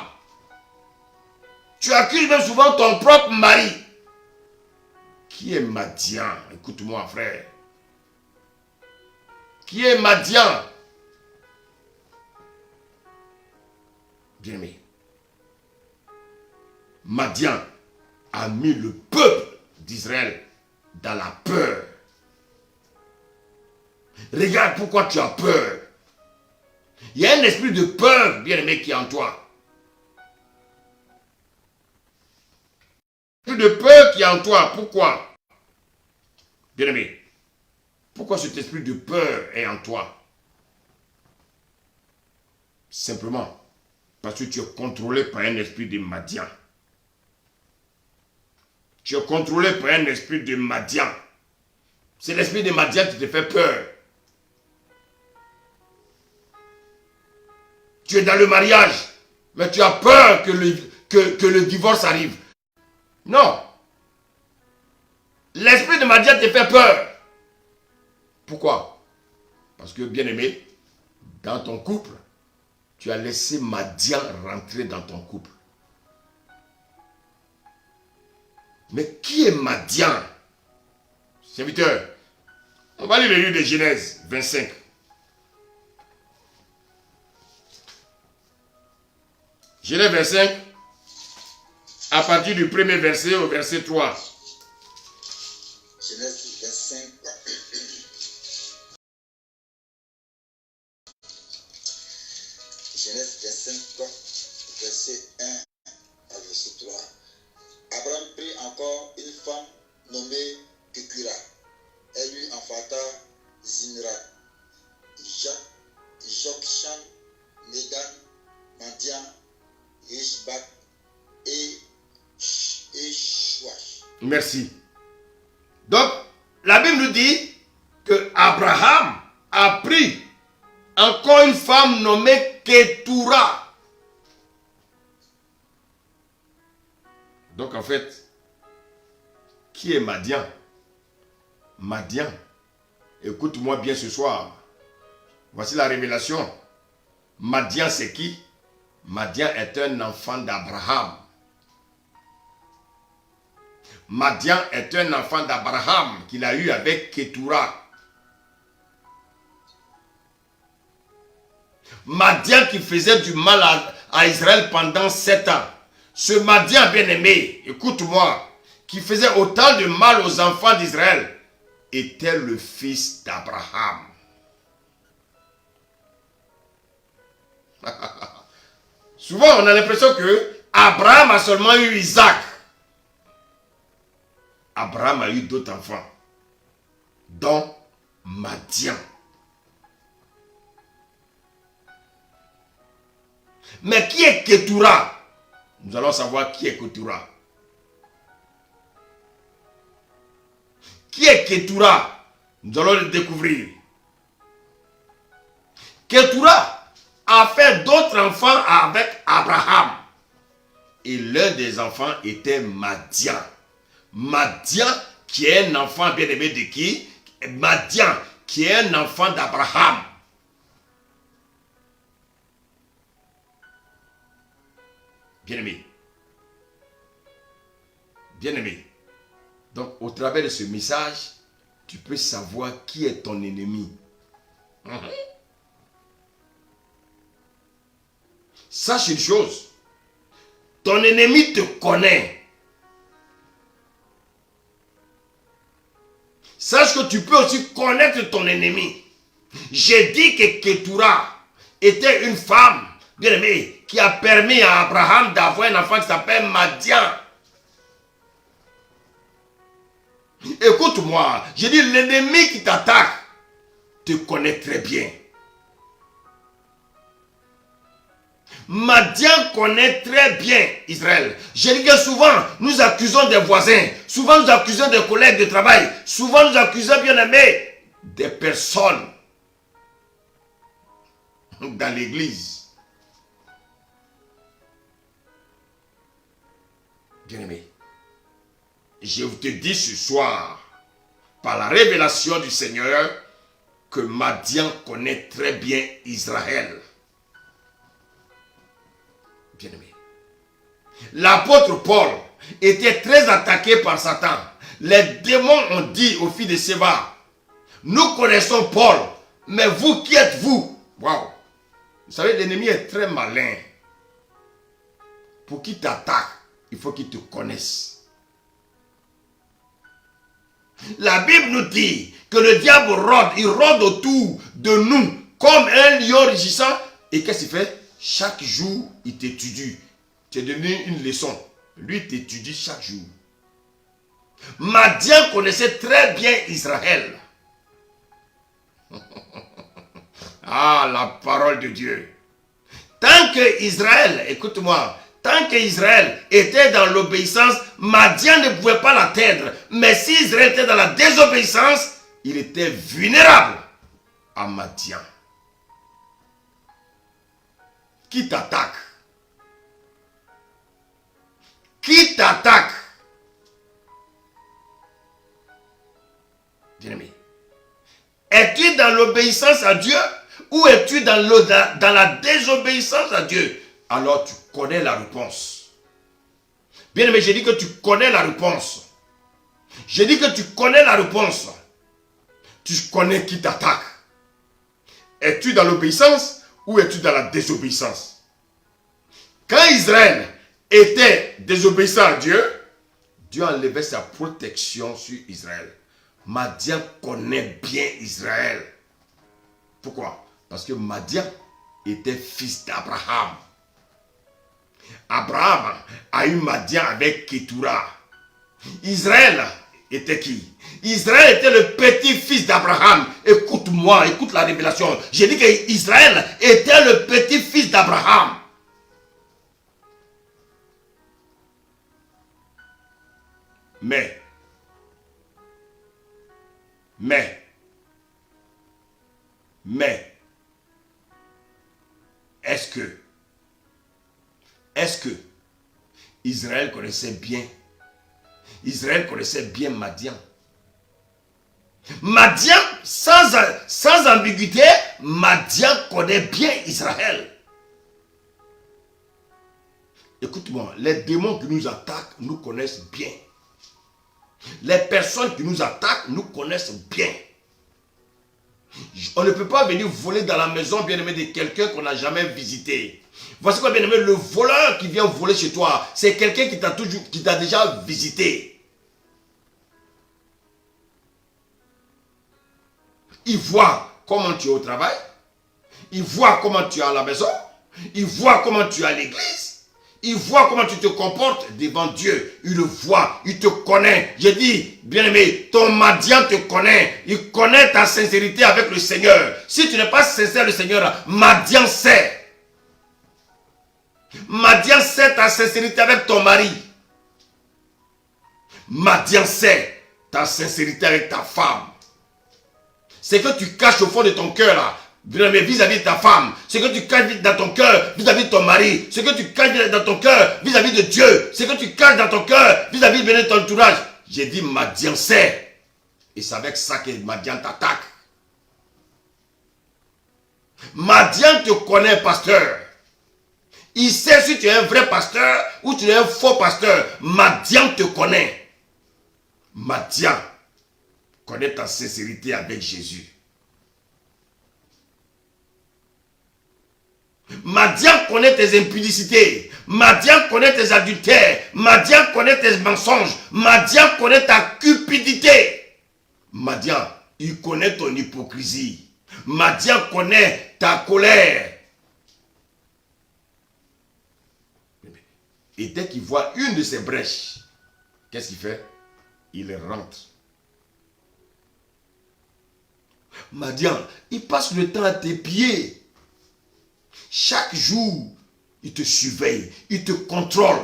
Tu accuses même souvent ton propre mari. Qui est Madian? Écoute-moi, frère. Qui est Madian? Bien-aimé. Madian a mis le peuple d'Israël dans la peur. Regarde pourquoi tu as peur. Il y a un esprit de peur, bien-aimé, qui est en toi. Un esprit de peur qui est en toi. Pourquoi? Bien-aimé. Pourquoi cet esprit de peur est en toi? Simplement parce que tu es contrôlé par un esprit de Madian. Tu es contrôlé par un esprit de Madian. C'est l'esprit de Madian qui te fait peur. Tu es dans le mariage, mais tu as peur que le divorce arrive. Non. L'esprit de Madian te fait peur. Pourquoi? Parce que, bien-aimé, dans ton couple, tu as laissé Madian rentrer dans ton couple. Mais qui est Madian? Serviteur, on va lire le livre de Genèse 25. Genèse 25, à partir du premier verset au verset 3. Genèse 25. Genèse 25, verset 1 à verset 3. Abraham prit encore une femme nommée Kekura. Elle lui enfanta Zinra, Jokshan, Medan, Madian, Ishbak et Shwash. Merci. Donc, la Bible nous dit que Abraham a pris encore une femme nommée Ketura. Donc, en fait, qui est Madian? Madian, écoute-moi bien ce soir. Voici la révélation. Madian, c'est qui? Madian est un enfant d'Abraham. Madian est un enfant d'Abraham qu'il a eu avec Ketura. Madian qui faisait du mal à Israël pendant 7 ans. Ce Madian bien-aimé, écoute-moi, qui faisait autant de mal aux enfants d'Israël, était le fils d'Abraham. Souvent, on a l'impression que Abraham a seulement eu Isaac. Abraham a eu d'autres enfants, dont Madian. Mais qui est Ketura? Nous allons savoir qui est Ketura. Qui est Ketura? Nous allons le découvrir. Ketura a fait d'autres enfants avec Abraham. Et l'un des enfants était Madian. Madian qui est un enfant bien-aimé de qui? Madian qui est un enfant d'Abraham. Bien-aimé. Bien-aimé. Donc, au travers de ce message, tu peux savoir qui est ton ennemi. Sache une chose. Ton ennemi te connaît. Sache que tu peux aussi connaître ton ennemi. J'ai dit que Ketura était une femme, bien-aimée, qui a permis à Abraham d'avoir un enfant qui s'appelle Madian. Écoute-moi, j'ai dit l'ennemi qui t'attaque te connaît très bien. Madian connaît très bien Israël. J'ai dit que souvent nous accusons des voisins, souvent nous accusons des collègues de travail, souvent nous accusons bien aimés des personnes dans l'église. Bien aimé, je te dis ce soir, par la révélation du Seigneur, que Madian connaît très bien Israël. Bien-aimé. L'apôtre Paul était très attaqué par Satan. Les démons ont dit aux filles de Séba, nous connaissons Paul, mais vous, qui êtes-vous? Waouh! Vous savez, l'ennemi est très malin. Pour qu'il t'attaque, il faut qu'il te connaisse. La Bible nous dit que le diable rôde, il rôde autour de nous comme un lion rugissant. Et qu'est-ce qu'il fait? Chaque jour, il t'étudie. Tu es devenu une leçon. Lui, il t'étudie chaque jour. Madian connaissait très bien Israël. Ah, la parole de Dieu. Tant que Israël, écoute-moi, tant que Israël était dans l'obéissance, Madian ne pouvait pas l'atteindre. Mais si Israël était dans la désobéissance, il était vulnérable à Madian. Qui t'attaque? Qui t'attaque? Bien-aimé, es-tu dans l'obéissance à Dieu ou es-tu dans la désobéissance à Dieu? Alors tu connais la réponse. Bien-aimé, j'ai dit que tu connais la réponse. J'ai dit que tu connais la réponse. Tu connais qui t'attaque. Es-tu dans l'obéissance ou es-tu dans la désobéissance? Quand Israël était désobéissant à Dieu, Dieu enlevait sa protection sur Israël. Madian connaît bien Israël. Pourquoi? Parce que Madian était fils d'Abraham. Abraham a eu Madian avec Ketura. Israël était qui? Israël était le petit-fils d'Abraham. Écoute-moi, écoute la révélation. J'ai dit que Israël était le petit-fils d'Abraham. Mais, est-ce que Israël connaissait bien Madian? Madian, sans ambiguïté, Madian connaît bien Israël. Écoute-moi, les démons qui nous attaquent nous connaissent bien. Les personnes qui nous attaquent nous connaissent bien. On ne peut pas venir voler dans la maison, bien-aimé, de quelqu'un qu'on n'a jamais visité. Voici quoi, bien-aimé, le voleur qui vient voler chez toi, c'est quelqu'un qui t'a déjà visité. Il voit comment tu es au travail, il voit comment tu es à la maison, il voit comment tu es à l'église, il voit comment tu te comportes devant Dieu. Il le voit, il te connaît. J'ai dit, bien-aimé, ton Madian te connaît. Il connaît ta sincérité avec le Seigneur. Si tu n'es pas sincère le Seigneur, Madian sait. Madian sait ta sincérité avec ton mari. Madian sait ta sincérité avec ta femme. C'est que tu caches au fond de ton cœur là, vis-à-vis de ta femme, ce que tu caches dans ton cœur vis-à-vis de ton mari, ce que tu caches dans ton cœur vis-à-vis de Dieu, ce que tu caches dans ton cœur vis-à-vis de ton entourage. J'ai dit Madian sait. Et c'est avec ça que Madian t'attaque. Madian te connaît, pasteur. Il sait si tu es un vrai pasteur ou tu es un faux pasteur. Madian te connaît. Madian connaît ta sincérité avec Jésus. Madian connaît tes impudicités. Madian connaît tes adultères. Madian connaît tes mensonges. Madian connaît ta cupidité. Madian, il connaît ton hypocrisie. Madian connaît ta colère. Et dès qu'il voit une de ces brèches, qu'est-ce qu'il fait? Il rentre. Madian, il passe le temps à tes pieds. Chaque jour, il te surveille, il te contrôle.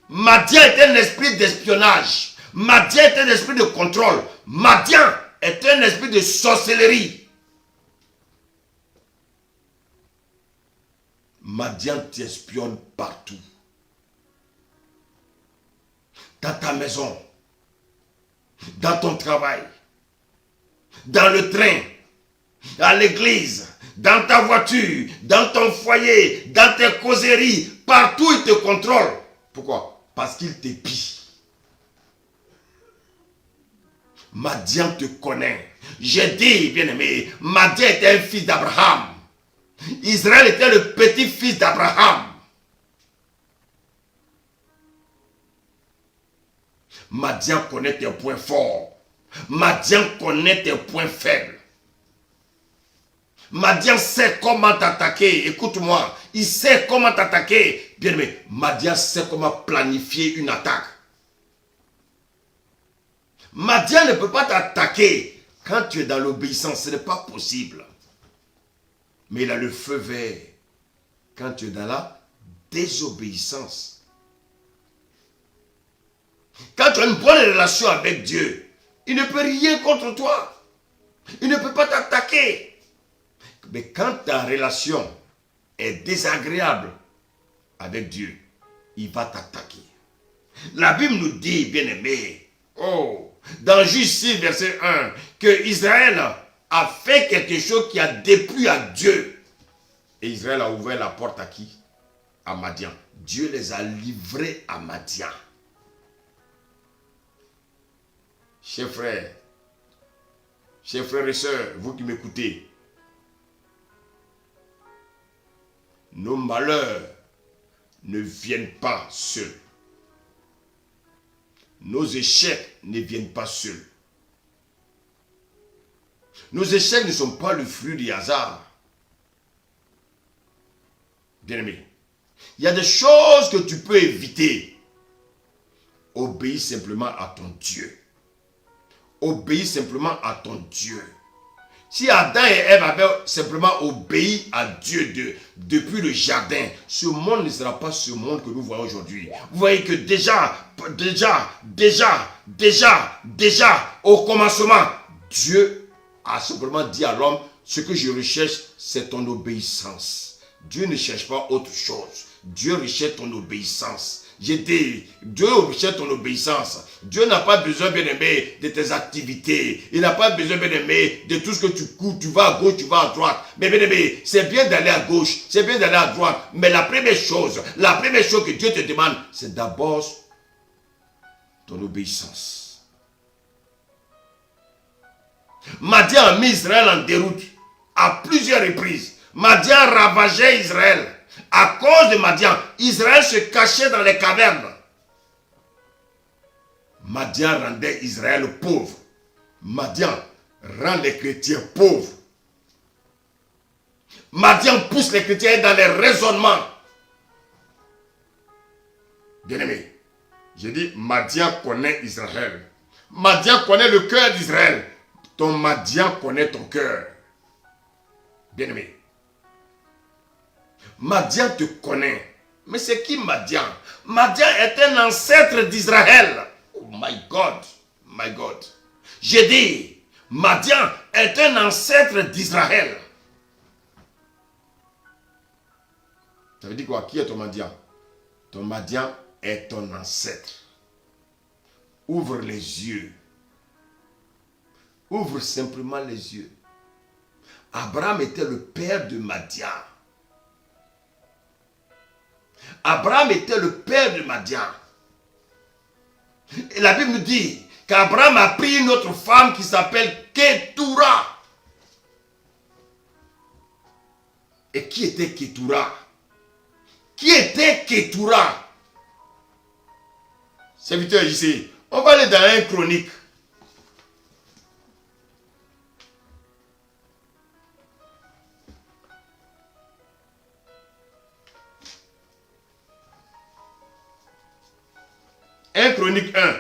Madian est un esprit d'espionnage. Madian est un esprit de contrôle. Madian est un esprit de sorcellerie. Madian t'espionne partout. Dans ta maison, dans ton travail, dans le train, à l'église, dans ta voiture, dans ton foyer, dans tes causeries, partout il te contrôle. Pourquoi? Parce qu'il t'épie. Madian te connaît. J'ai dit, bien-aimé, Madian était un fils d'Abraham. Israël était le petit-fils d'Abraham. Madian connaît tes points forts. Madian connaît tes points faibles. Madian sait comment t'attaquer. Écoute-moi, il sait comment t'attaquer. Bien-aimé, Madian sait comment planifier une attaque. Madian ne peut pas t'attaquer quand tu es dans l'obéissance. Ce n'est pas possible. Mais il a le feu vert quand tu es dans la désobéissance. Quand tu as une bonne relation avec Dieu, il ne peut rien contre toi. Il ne peut pas t'attaquer. Mais quand ta relation est désagréable avec Dieu, il va t'attaquer. La Bible nous dit, bien-aimé, dans Juge 6, verset 1, que Israël a fait quelque chose qui a déplu à Dieu. Et Israël a ouvert la porte à qui? À Madian. Dieu les a livrés à Madian. Chers frères et sœurs, vous qui m'écoutez, nos malheurs ne viennent pas seuls. Nos échecs ne viennent pas seuls. Nos échecs ne sont pas le fruit du hasard. Bien-aimé, il y a des choses que tu peux éviter obéis simplement à ton Dieu. Obéis simplement à ton Dieu. Si Adam et Ève avaient simplement obéi à Dieu depuis le jardin, ce monde ne sera pas ce monde que nous voyons aujourd'hui. Vous voyez que déjà, au commencement, Dieu a simplement dit à l'homme, ce que je recherche, c'est ton obéissance. Dieu ne cherche pas autre chose. Dieu recherche ton obéissance. J'ai dit, Dieu recherche ton obéissance. Dieu n'a pas besoin, bien-aimé, de tes activités. Il n'a pas besoin, bien-aimé, de tout ce que tu cours. Tu vas à gauche, tu vas à droite. Mais bien-aimé, c'est bien d'aller à gauche, c'est bien d'aller à droite. Mais la première chose que Dieu te demande, c'est d'abord ton obéissance. Madian a mis Israël en déroute à plusieurs reprises. Madian ravageait Israël. À cause de Madian, Israël se cachait dans les cavernes. Madian rendait Israël pauvre. Madian rend les chrétiens pauvres. Madian pousse les chrétiens dans les raisonnements. Bien-aimé, j'ai dit Madian connaît Israël. Madian connaît le cœur d'Israël. Ton Madian connaît ton cœur. Bien-aimé, Madian te connaît. Mais c'est qui Madian? Madian est un ancêtre d'Israël. Oh my God, my God. J'ai dit, Madian est un ancêtre d'Israël. Ça veut dire quoi? Qui est ton Madian? Ton Madian est ton ancêtre. Ouvre les yeux. Ouvre simplement les yeux. Abraham était le père de Madian. Abraham était le père de Madian. Et la Bible nous dit qu'Abraham a pris une autre femme qui s'appelle Ketura. Et qui était Ketura? Qui était Ketura? Serviteur ici, on va aller dans un chronique. Un Chronique 1.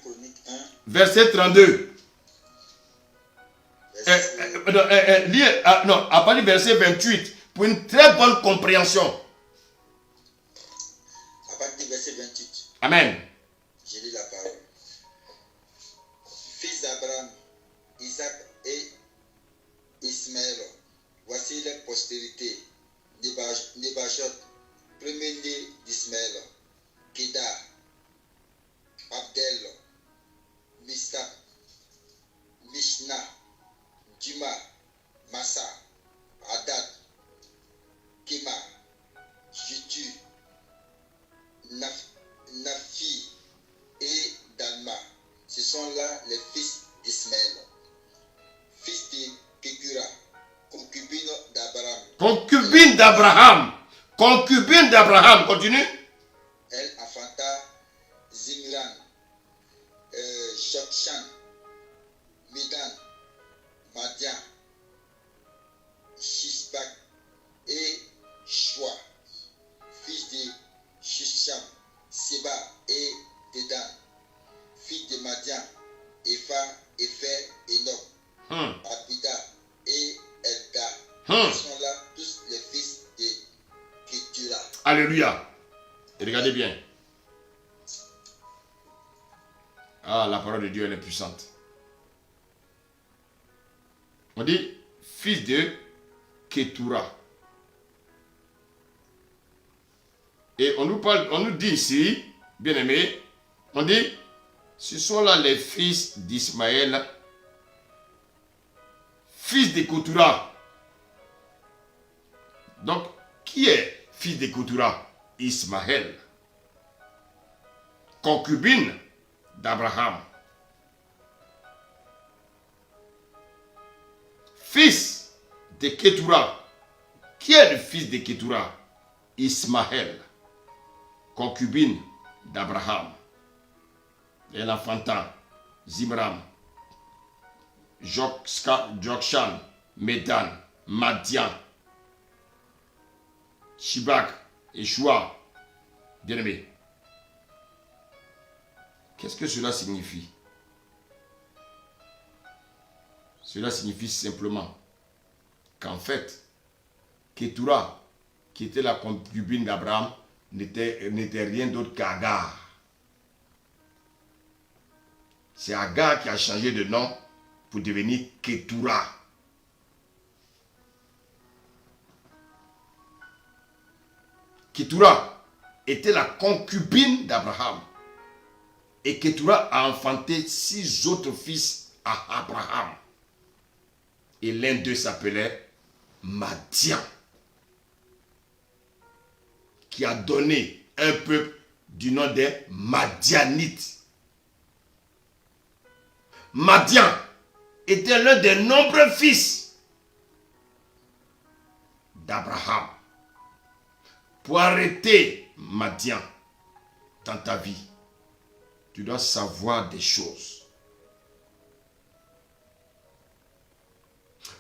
Chronique 1. Verset 32. À partir du verset 28, pour une très bonne compréhension. À partir du verset 28. Amen. Je lis la parole. Fils d'Abraham, Isaac et Ismaël, voici les postérités. Nebajot, premier-né d'Ismaël, Kedar, Abdel, Mista, Mishna, Duma, Massa, Hadad, Kema, Jitu, Nafi et Dalma. Ce sont là les fils d'Ismaël. Fils de Kékura, concubine d'Abraham. Concubine d'Abraham. Concubine d'Abraham. Continue. Elle enfanta Zimran, Jokshan, Midan, Madian, Shishbak et Shua, fils de Shisham, Seba et Dedan, fils de Madian, Epha, Epher, Enoch, Abida et Elda. Ce sont là tous les fils de Ketura. Alléluia. Et regardez bien. Ah, la parole de Dieu, elle est puissante. On dit fils de Ketura. Et on nous dit ici, bien aimé, on dit, ce sont là les fils d'Ismaël, fils de Ketura. Donc, qui est fils de Ketura? Ismaël, concubine d'Abraham. Fils de Ketura. Qui est le fils de Ketura? Ismaël, concubine d'Abraham. Elle enfanta Zimram, Jokshan, Medan, Madian, Shibak et Shua. Bien-aimé, qu'est-ce que cela signifie? Cela signifie simplement qu'en fait, Ketura, qui était la concubine d'Abraham, n'était rien d'autre qu'Agar. C'est Agar qui a changé de nom pour devenir Ketura. Ketura était la concubine d'Abraham. Et Ketura a enfanté 6 autres fils à Abraham. Et l'un d'eux s'appelait Madian, qui a donné un peuple du nom des Madianites. Madian était l'un des nombreux fils d'Abraham. Pour arrêter Madian dans ta vie, tu dois savoir des choses.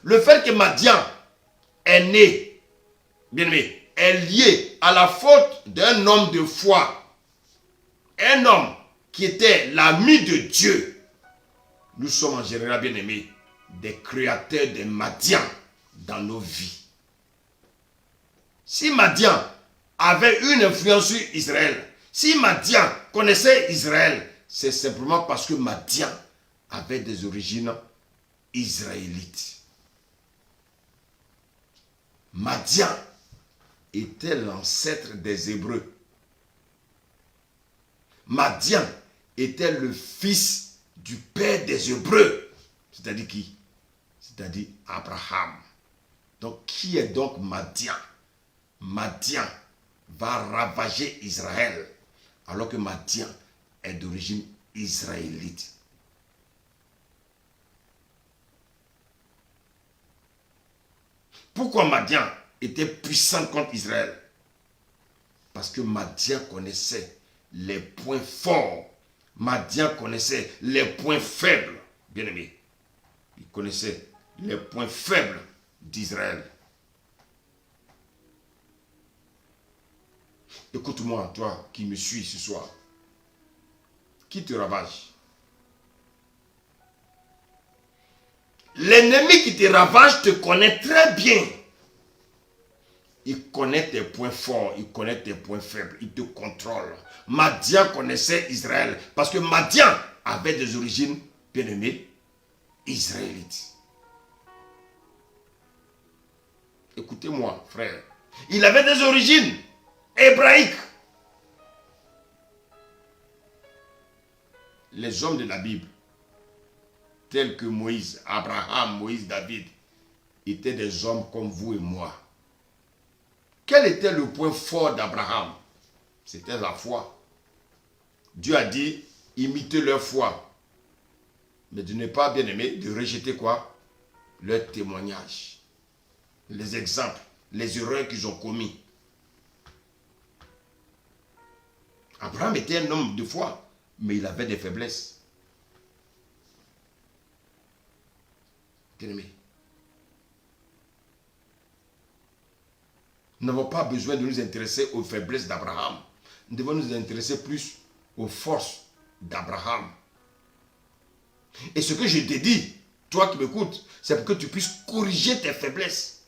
Le fait que Madian est né, bien aimé, est lié à la faute d'un homme de foi. Un homme qui était l'ami de Dieu. Nous sommes en général, bien aimés, des créateurs de Madian dans nos vies. Si Madian avait une influence sur Israël, si Madian connaissait Israël, c'est simplement parce que Madian avait des origines israélites. Madian était l'ancêtre des Hébreux. Madian était le fils du père des Hébreux. C'est-à-dire qui? C'est-à-dire Abraham. Donc qui est donc Madian? Madian va ravager Israël, alors que Madian est d'origine israélite. Pourquoi Madian était puissant contre Israël? Parce que Madian connaissait les points forts. Madian connaissait les points faibles. Bien aimé, il connaissait les points faibles d'Israël. Écoute-moi, toi qui me suis ce soir. Qui te ravage? L'ennemi qui te ravage te connaît très bien. Il connaît tes points forts, il connaît tes points faibles, il te contrôle. Madian connaissait Israël parce que Madian avait des origines, bien aimées, israélites. Écoutez-moi, frère. Il avait des origines hébraïques. Les hommes de la Bible, tels que Moïse, Abraham, Moïse, David, étaient des hommes comme vous et moi. Quel était le point fort d'Abraham? C'était la foi. Dieu a dit, imitez leur foi. Mais de ne pas, bien aimé, de rejeter quoi? Leur témoignage. Les exemples, les erreurs qu'ils ont commis. Abraham était un homme de foi, mais il avait des faiblesses. Bien aimé, nous n'avons pas besoin de nous intéresser aux faiblesses d'Abraham. Nous devons nous intéresser plus aux forces d'Abraham. Et ce que je te dis, toi qui m'écoutes, c'est pour que tu puisses corriger tes faiblesses.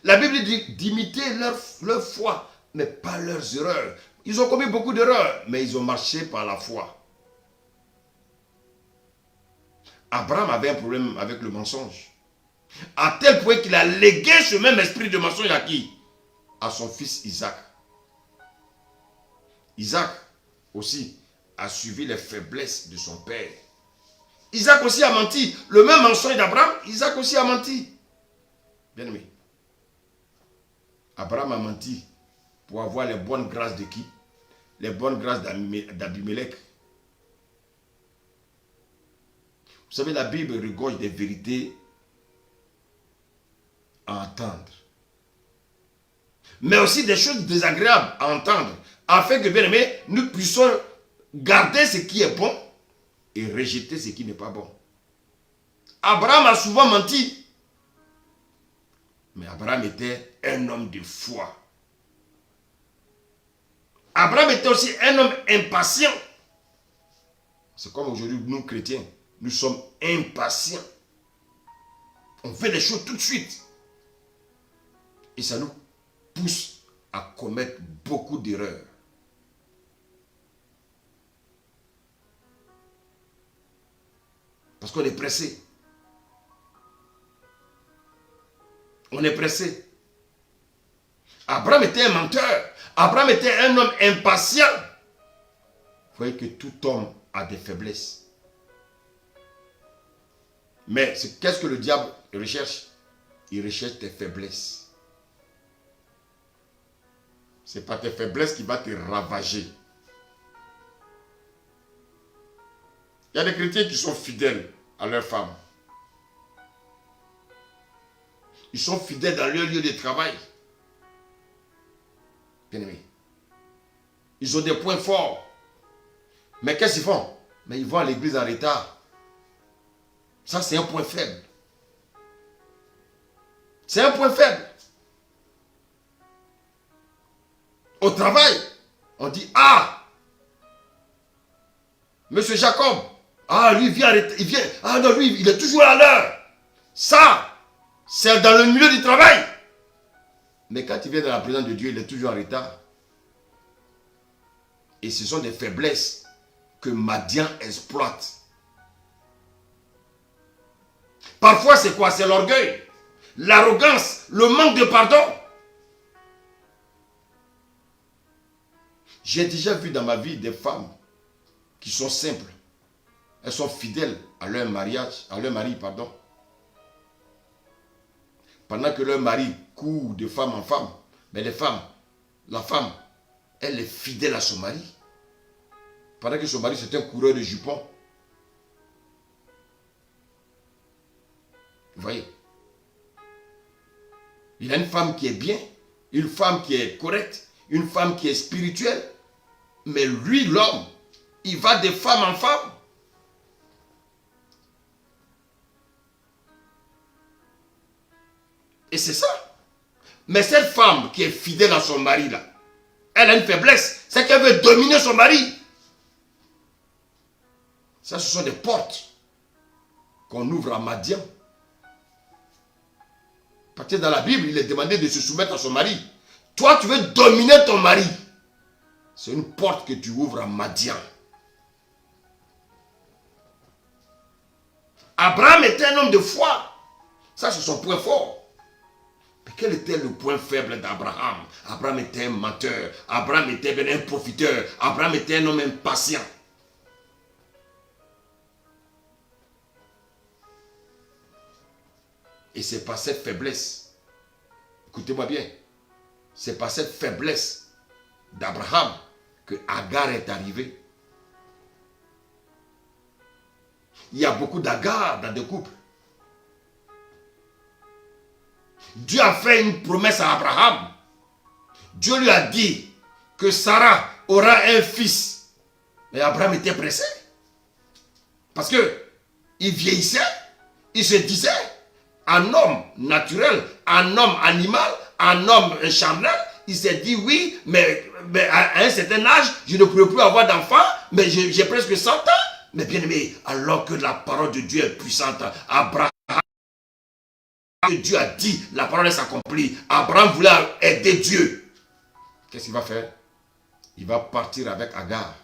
La Bible dit d'imiter leur foi, mais pas leurs erreurs. Ils ont commis beaucoup d'erreurs, mais ils ont marché par la foi. Abraham avait un problème avec le mensonge. À tel point qu'il a légué ce même esprit de mensonge à qui? À son fils Isaac. Isaac aussi a suivi les faiblesses de son père. Isaac aussi a menti. Le même mensonge d'Abraham, Isaac aussi a menti. Bien aimé. Abraham a menti pour avoir les bonnes grâces de qui? Les bonnes grâces d'Abimelech. Vous savez, la Bible regorge des vérités à entendre. Mais aussi des choses désagréables à entendre. Afin que, bien aimé, nous puissions garder ce qui est bon et rejeter ce qui n'est pas bon. Abraham a souvent menti. Mais Abraham était un homme de foi. Abraham était aussi un homme impatient. C'est comme aujourd'hui, nous chrétiens, nous sommes impatients. On fait les choses tout de suite. Et ça nous pousse à commettre beaucoup d'erreurs. Parce qu'on est pressé. On est pressé. Abraham était un menteur. Abraham était un homme impatient. Vous voyez que tout homme a des faiblesses. Mais qu'est-ce que le diable recherche? Il recherche tes faiblesses. Ce n'est pas tes faiblesses qui vont te ravager. Il y a des chrétiens qui sont fidèles à leur femme. Ils sont fidèles dans leur lieu de travail. Bien aimé. Ils ont des points forts. Mais qu'est-ce qu'ils font? Mais ils vont à l'église en retard. Ça, c'est un point faible. C'est un point faible. Au travail, on dit, ah, Monsieur Jacob, ah, lui, il vient, ah non, lui, il est toujours à l'heure. Ça, c'est dans le milieu du travail. Mais quand il vient dans la présence de Dieu, il est toujours en retard. Et ce sont des faiblesses que Madian exploite. Parfois, c'est quoi? C'est l'orgueil, l'arrogance, le manque de pardon. J'ai déjà vu dans ma vie des femmes qui sont simples. Elles sont fidèles à leur mariage, à leur mari, pardon. Pendant que leur mari court de femme en femme, mais la femme, elle est fidèle à son mari. Pendant que son mari, c'est un coureur de jupons. Vous voyez? Il a une femme qui est bien, une femme qui est correcte, une femme qui est spirituelle. Mais lui, l'homme, il va de femme en femme. Et c'est ça. Mais cette femme qui est fidèle à son mari, là, elle a une faiblesse. C'est qu'elle veut dominer son mari. Ça, ce sont des portes qu'on ouvre à Madian. Parce que dans la Bible, il est demandé de se soumettre à son mari. Toi, tu veux dominer ton mari. C'est une porte que tu ouvres à Madian. Abraham était un homme de foi. Ça, c'est son point fort. Mais quel était le point faible d'Abraham? Abraham était un menteur. Abraham était un profiteur. Abraham était un homme impatient. Et c'est par cette faiblesse, écoutez-moi bien, c'est par cette faiblesse d'Abraham que Agar est arrivée. Il y a beaucoup d'Agar dans des couples. Dieu a fait une promesse à Abraham. Dieu lui a dit que Sarah aura un fils. Mais Abraham était pressé. Parce que il vieillissait, il se disait, un homme naturel, un homme animal, un homme charnel, il s'est dit oui, mais à un certain âge, je ne pourrai plus avoir d'enfant, mais j'ai presque 100 ans. Mais bien aimé, alors que la parole de Dieu est puissante, Abraham, que Dieu a dit, la parole s'accomplit. Abraham voulait aider Dieu. Qu'est-ce qu'il va faire? Il va partir avec Agar.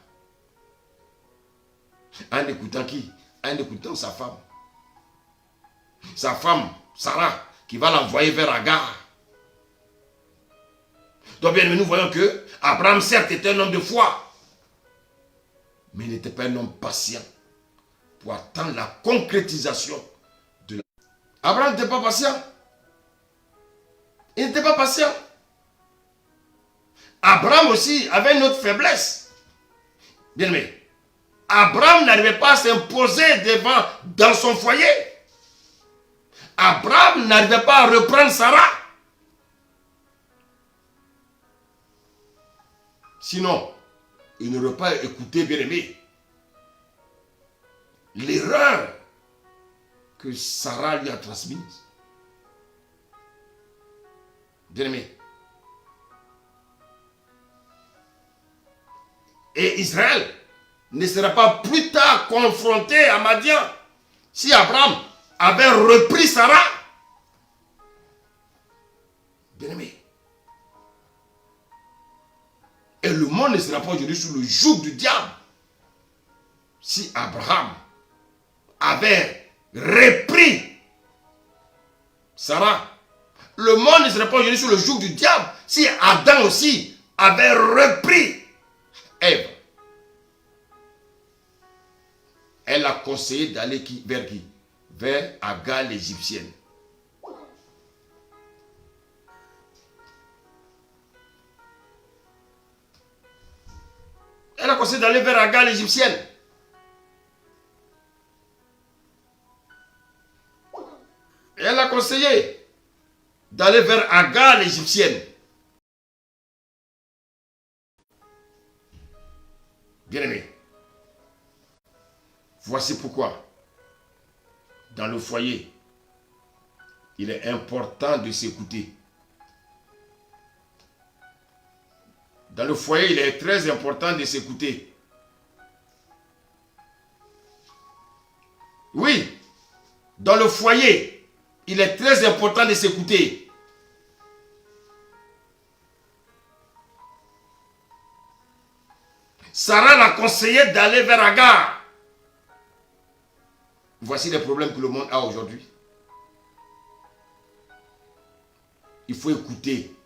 En écoutant qui? En écoutant sa femme. Sa femme, Sarah, qui va l'envoyer vers Agar. Donc bien aimé, nous voyons que Abraham certes était un homme de foi, mais il n'était pas un homme patient pour attendre la concrétisation de la... Abraham n'était pas patient. Il n'était pas patient. Abraham aussi avait une autre faiblesse. Bien aimé, Abraham n'arrivait pas à s'imposer dans son foyer. Abraham n'arrivait pas à reprendre Sarah. Sinon, il n'aurait pas écouté, bien aimé. l'erreur que Sarah lui a transmise. Bien-aimé. Et Israël ne sera pas plus tard confronté à Madian si Abraham avait repris Sarah. Bien-aimé. Et le monde ne sera pas aujourd'hui sous le joug du diable si Abraham avait repris Sarah. Le monde ne serait pas aujourd'hui sous le joug du diable si Adam aussi avait repris Ève. Elle a conseillé d'aller vers qui? Vers Agar l'égyptienne. Elle a conseillé d'aller vers Agar l'égyptienne. Elle a conseillé d'aller vers Agar l'égyptienne. Bien-aimé, voici pourquoi, dans le foyer, il est important de s'écouter. Dans le foyer, il est très important de s'écouter. Oui, dans le foyer, il est très important de s'écouter. Sarah l'a conseillé d'aller vers Agar. Voici les problèmes que le monde a aujourd'hui. Il faut écouter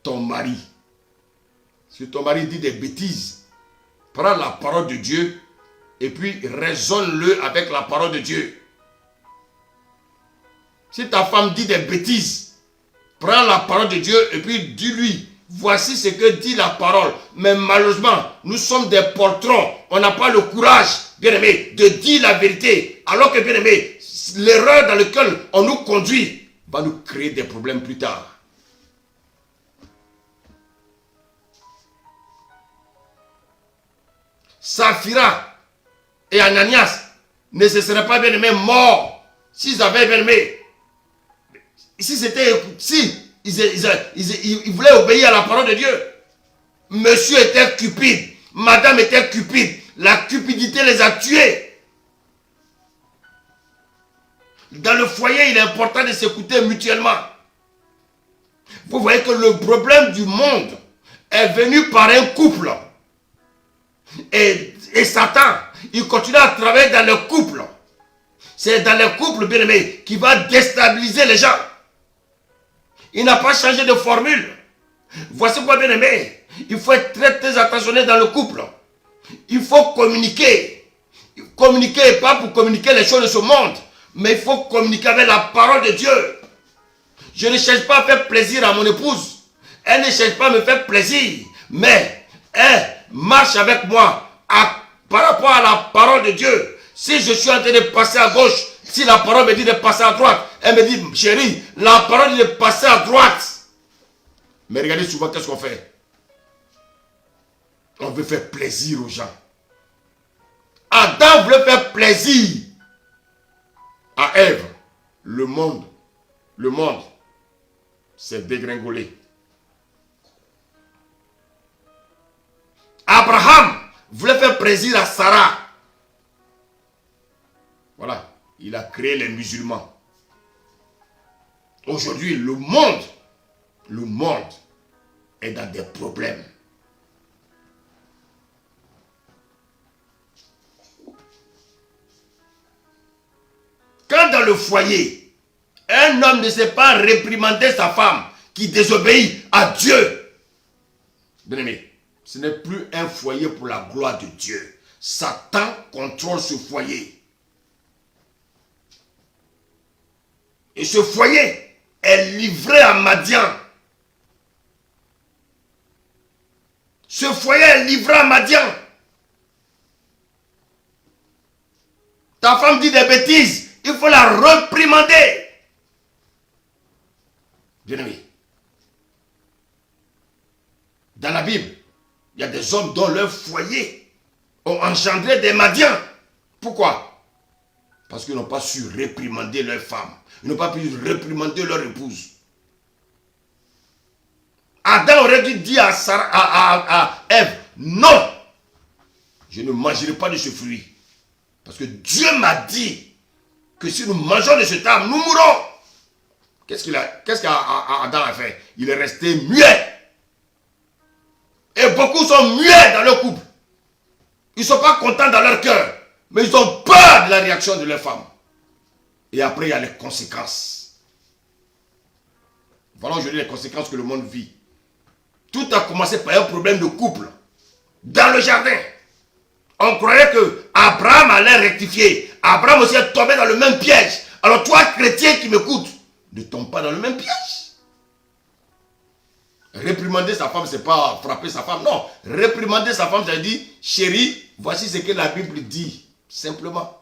ton mari. Si ton mari dit des bêtises, prends la parole de Dieu et puis raisonne-le avec la parole de Dieu. Si ta femme dit des bêtises, prends la parole de Dieu et puis dis-lui, voici ce que dit la parole. Mais malheureusement, nous sommes des poltrons. On n'a pas le courage, bien-aimé, de dire la vérité. Alors que, bien-aimé, l'erreur dans laquelle on nous conduit va nous créer des problèmes plus tard. Saphira et Ananias ne se seraient pas, bien-aimés, morts s'ils avaient, bien-aimé, ils voulaient obéir à la parole de Dieu. Monsieur était cupide, madame était cupide, la cupidité les a tués. Dans le foyer, il est important de s'écouter mutuellement. Vous voyez que le problème du monde est venu par un couple. Et Satan, il continue à travailler dans le couple. C'est dans le couple, bien aimé, qui va déstabiliser les gens. Il n'a pas changé de formule. Voici quoi, bien aimé. Il faut être très, très attentionné dans le couple. Il faut communiquer. Communiquer, pas pour communiquer les choses de ce monde, mais il faut communiquer avec la parole de Dieu. Je ne cherche pas à faire plaisir à mon épouse. Elle ne cherche pas à me faire plaisir. Mais elle marche avec moi par rapport à la parole de Dieu. Si je suis en train de passer à gauche, si la parole me dit de passer à droite, elle me dit, chérie, la parole dit de passer à droite. Mais regardez souvent qu'est-ce qu'on fait. On veut faire plaisir aux gens. Adam voulait faire plaisir à Ève. Le monde s'est dégringolé. Abraham voulait faire plaisir à Sarah. Voilà, il a créé les musulmans. Aujourd'hui, le monde est dans des problèmes. Quand dans le foyer, un homme ne sait pas réprimander sa femme qui désobéit à Dieu, bien-aimé, ce n'est plus un foyer pour la gloire de Dieu. Satan contrôle ce foyer. Et ce foyer est livré à Madian. Ce foyer est livré à Madian. Ta femme dit des bêtises. Il faut la réprimander. Bien-aimé, dans la Bible, il y a des hommes dont leur foyer ont engendré des Madians. Pourquoi? Parce qu'ils n'ont pas su réprimander leur femme. Ils n'ont pas pu réprimander leur épouse. Adam aurait dû dire à Ève, non, je ne mangerai pas de ce fruit. Parce que Dieu m'a dit que si nous mangeons de cet arbre, nous mourrons. Qu'est-ce qu'Adam a fait? Il est resté muet. Et beaucoup sont muets dans leur couple. Ils ne sont pas contents dans leur cœur. Mais ils ont peur de la réaction de leur femme. Et après, il y a les conséquences. Voilà aujourd'hui les conséquences que le monde vit. Tout a commencé par un problème de couple. Dans le jardin. On croyait que Abraham allait rectifier. Abraham aussi est tombé dans le même piège. Alors toi, chrétien qui m'écoute, ne tombe pas dans le même piège. Réprimander sa femme, ce n'est pas frapper sa femme. Non. Réprimander sa femme, ça veut dire, chérie, voici ce que la Bible dit. Simplement.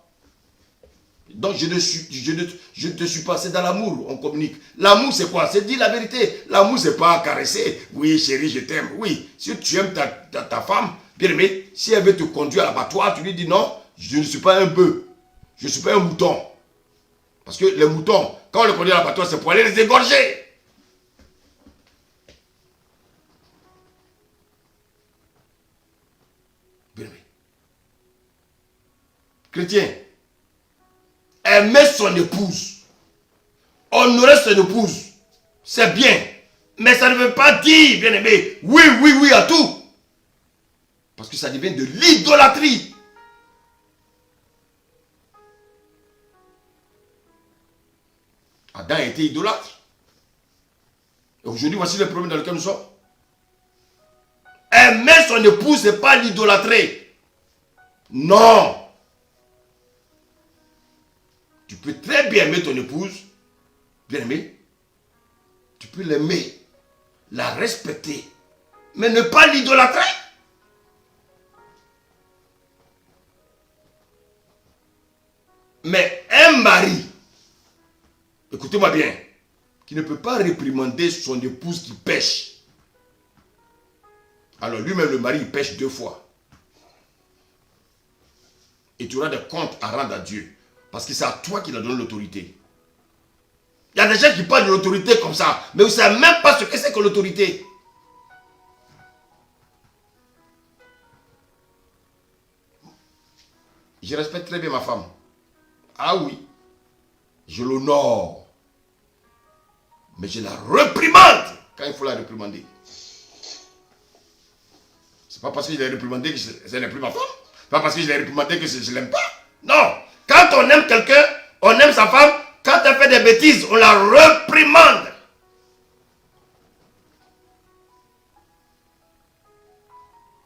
Donc je ne te suis pas, c'est dans l'amour, on communique. L'amour c'est quoi? C'est dire la vérité. L'amour c'est pas caresser. Oui chérie, je t'aime. Oui, si tu aimes ta femme, bien aimé, si elle veut te conduire à l'abattoir, tu lui dis non, je ne suis pas un bœuf. Je ne suis pas un mouton. Parce que les moutons, quand on les conduit à l'abattoir, c'est pour aller les égorger. Bien aimé. Chrétien, aimer son épouse, honorer son épouse, c'est bien. Mais ça ne veut pas dire, bien aimé, oui, oui, oui à tout. Parce que ça devient de l'idolâtrie. Adam a été idolâtre. Et aujourd'hui, voici le problème dans lequel nous sommes. Aimer son épouse, ce n'est pas l'idolâtrer. Non. Tu peux très bien aimer ton épouse, bien aimé. Tu peux l'aimer, la respecter, mais ne pas l'idolâtrer. Mais un mari, écoutez-moi bien, qui ne peut pas réprimander son épouse qui pêche. Alors lui-même, le mari, il pêche 2 fois. Et tu auras des comptes à rendre à Dieu. Parce que c'est à toi qui a donné l'autorité. Il y a des gens qui parlent de l'autorité comme ça, mais vous ne savez même pas ce que c'est que l'autorité. Je respecte très bien ma femme. Ah oui, je l'honore. Mais je la réprimande quand il faut la réprimander. C'est pas parce que je l'ai réprimandé que ce n'est plus ma femme. C'est pas parce que je l'ai réprimandé que je ne l'aime pas. Non. Quand on aime quelqu'un, on aime sa femme. Quand elle fait des bêtises, on la réprimande.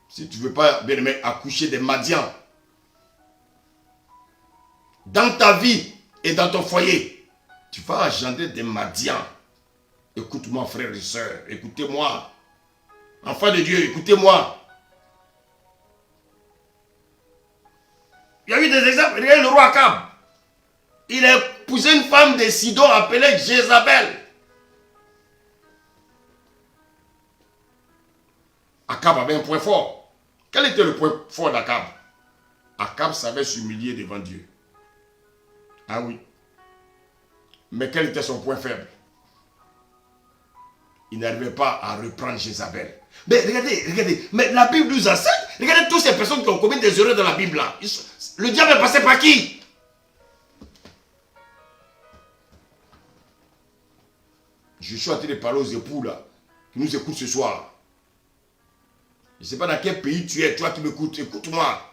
Si tu ne veux pas, bien aimé, accoucher des Madians dans ta vie et dans ton foyer, tu vas engendrer des Madians. Écoute-moi, frères et sœurs, écoutez-moi. Enfants de Dieu, écoutez-moi. Il y a eu des exemples. Regardez le roi Akab. Il a épousé une femme de Sidon appelée Jézabel. Akab avait un point fort. Quel était le point fort d'Akab? Akab savait s'humilier devant Dieu. Ah oui. Mais quel était son point faible? Il n'arrivait pas à reprendre Jézabel. Mais regardez, mais la Bible nous enseigne. Regardez toutes ces personnes qui ont commis des erreurs dans la Bible là. Le diable est passé par qui? Je suis en train de parler aux époux là, qui nous écoutent ce soir. Je ne sais pas dans quel pays tu es, toi qui m'écoutes, écoute-moi.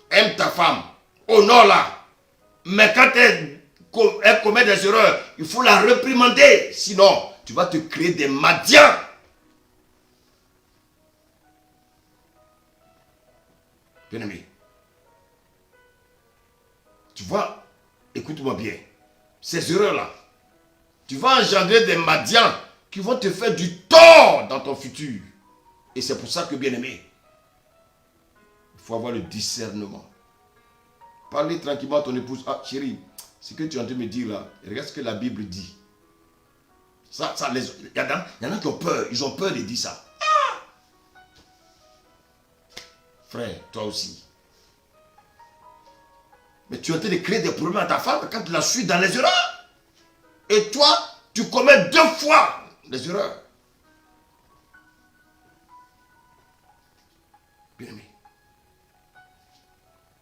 Aime ta femme, honore-la. Mais quand elle commet des erreurs, il faut la réprimander. Sinon, tu vas te créer des Madians. Bien-aimé, tu vois, écoute-moi bien, ces erreurs-là, tu vas engendrer des Madians qui vont te faire du tort dans ton futur. Et c'est pour ça que, bien-aimé, il faut avoir le discernement. Parlez tranquillement à ton épouse. Ah, chérie, ce que tu es en train de me dire là, regarde ce que la Bible dit. Il y en a qui ont peur, ils ont peur de dire ça. Ah! Frère, toi aussi, Mais tu es en train de créer des problèmes à ta femme quand tu la suis dans les erreurs. Et toi, tu commets 2 fois les erreurs. Bien-aimé.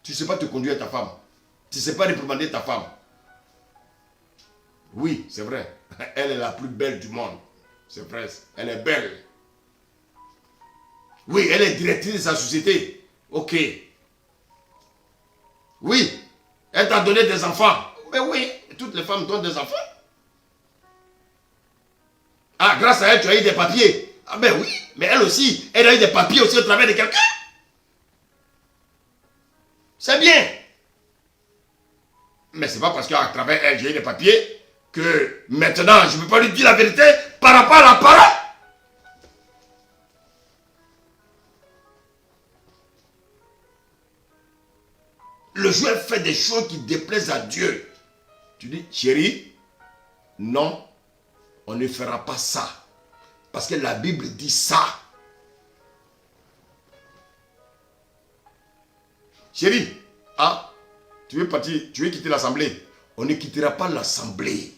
Tu ne sais pas te conduire ta femme. Tu ne sais pas réprimander ta femme. Oui, c'est vrai. Elle est la plus belle du monde. C'est vrai. Elle est belle. Oui, elle est directrice de sa société. Ok. Oui, elle t'a donné des enfants. Mais oui, toutes les femmes donnent des enfants. Ah, grâce à elle, tu as eu des papiers. Ah ben oui, mais elle aussi, elle a eu des papiers aussi au travers de quelqu'un. C'est bien. Mais c'est pas parce qu'à travers elle, j'ai eu des papiers que maintenant, je ne peux pas lui dire la vérité par rapport à la parole. Le joueur fait des choses qui déplaisent à Dieu. Tu dis, chérie, non, on ne fera pas ça. Parce que la Bible dit ça. Chérie, ah, tu veux partir, tu veux quitter l'assemblée. On ne quittera pas l'assemblée.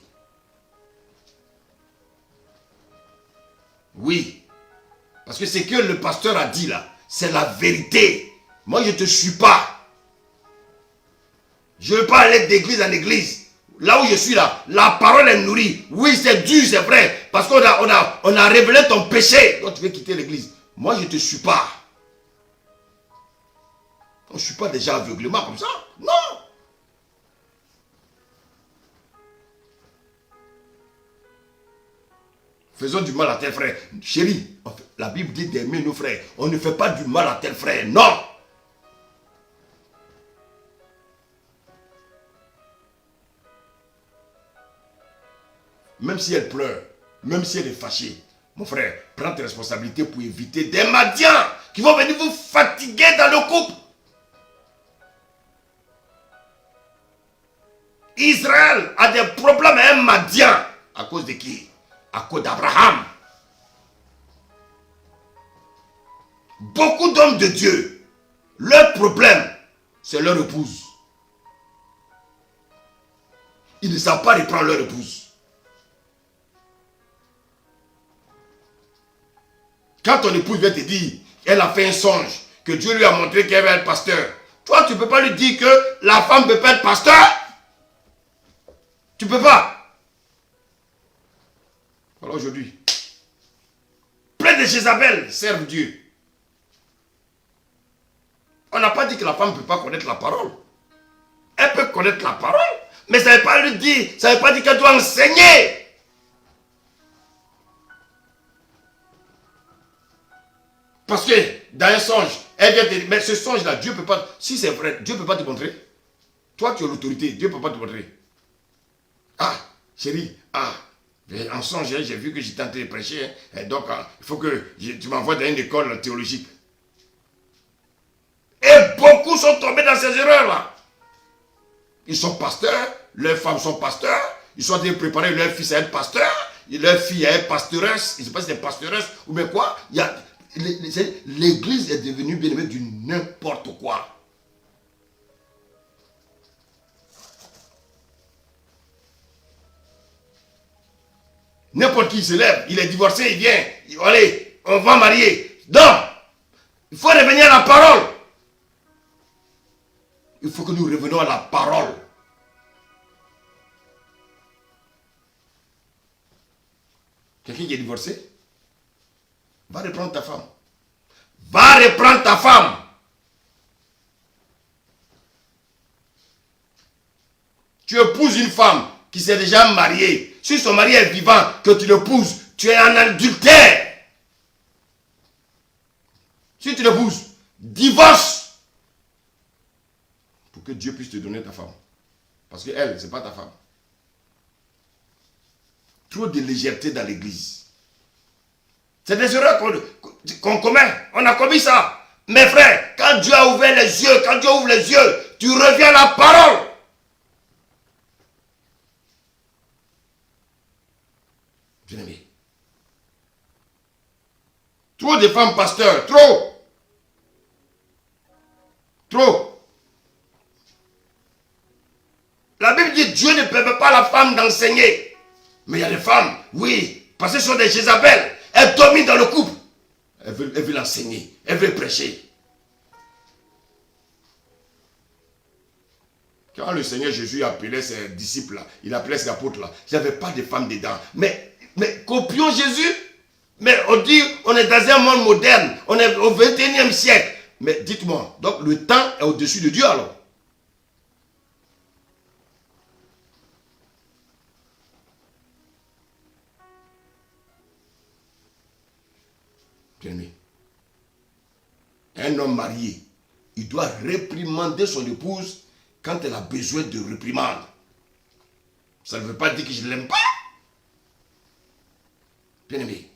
Oui. Parce que ce que le pasteur a dit là, c'est la vérité. Moi, je ne te suis pas. Je ne veux pas aller d'église en église. Là où je suis là, la parole est nourrie. Oui, c'est dur, c'est vrai. Parce qu'on a révélé ton péché. Donc tu veux quitter l'église. Moi, je ne te suis pas. Je ne suis pas déjà aveuglement comme ça. Non. Faisons du mal à tel frère. Chérie, la Bible dit d'aimer nos frères. On ne fait pas du mal à tel frère. Non. Même si elle pleure, même si elle est fâchée, mon frère, prends tes responsabilités pour éviter des madians qui vont venir vous fatiguer dans le couple. Israël a des problèmes avec un madian. À cause de qui? À cause d'Abraham. Beaucoup d'hommes de Dieu, leur problème, c'est leur épouse. Ils ne savent pas reprendre leur épouse. Quand ton épouse vient te dire, elle a fait un songe, que Dieu lui a montré qu'elle va être pasteur. Toi, tu ne peux pas lui dire que la femme ne peut pas être pasteur. Tu ne peux pas. Alors aujourd'hui, plein de Jézabel servent Dieu. On n'a pas dit que la femme ne peut pas connaître la parole. Elle peut connaître la parole, mais ça ne veut pas lui dire, ça ne veut pas dire qu'elle doit enseigner. Parce que dans un songe, elle vient te dire, mais ce songe-là, Dieu ne peut pas, si c'est vrai, Dieu ne peut pas te montrer. Toi, tu as l'autorité, Dieu ne peut pas te montrer. Ah, chérie, en songe, j'ai vu que j'étais en train de prêcher, et donc il faut que tu m'envoies dans une école théologique. Et beaucoup sont tombés dans ces erreurs-là. Ils sont pasteurs, leurs femmes sont pasteurs, ils sont en train de préparer leur fils à être pasteur, leur fille à être pasteuresse, je ne sais pas si c'est pasteuresse ou bien quoi. L'église est devenue bien aimée du n'importe quoi. N'importe qui se lève, il est divorcé, il vient, allez, on va marier. Donc, il faut revenir à la parole. Il faut que nous revenions à la parole. Quelqu'un qui est divorcé, va reprendre ta femme. Va reprendre ta femme. Tu épouses une femme qui s'est déjà mariée. Si son mari est vivant, que tu l'épouses, tu es en adultère. Si tu l'épouses, divorce. Pour que Dieu puisse te donner ta femme. Parce qu'elle, ce n'est pas ta femme. Trop de légèreté dans l'église. C'est des erreurs qu'on commet. On a commis ça. Mes frères, quand Dieu a ouvert les yeux, quand Dieu ouvre les yeux, tu reviens à la parole. Bien-aimé. Trop de femmes pasteurs, trop. Trop. à la femme d'enseigner. Mais il y a des femmes, oui, parce que ce sont des Jézabel. Elles dominent dans le couple. Elles veulent l'enseigner, elles veulent prêcher. Quand le Seigneur Jésus appelait ses disciples, là, il appelait ses apôtres, là, il n'y avait pas de femmes dedans. Mais copions Jésus. Mais on dit, on est dans un monde moderne, on est au 21e siècle. Mais dites-moi, donc le temps est au-dessus de Dieu alors? Bien-aimé, un homme marié, il doit réprimander son épouse quand elle a besoin de réprimande. Ça ne veut pas dire que je ne l'aime pas. Bien-aimé.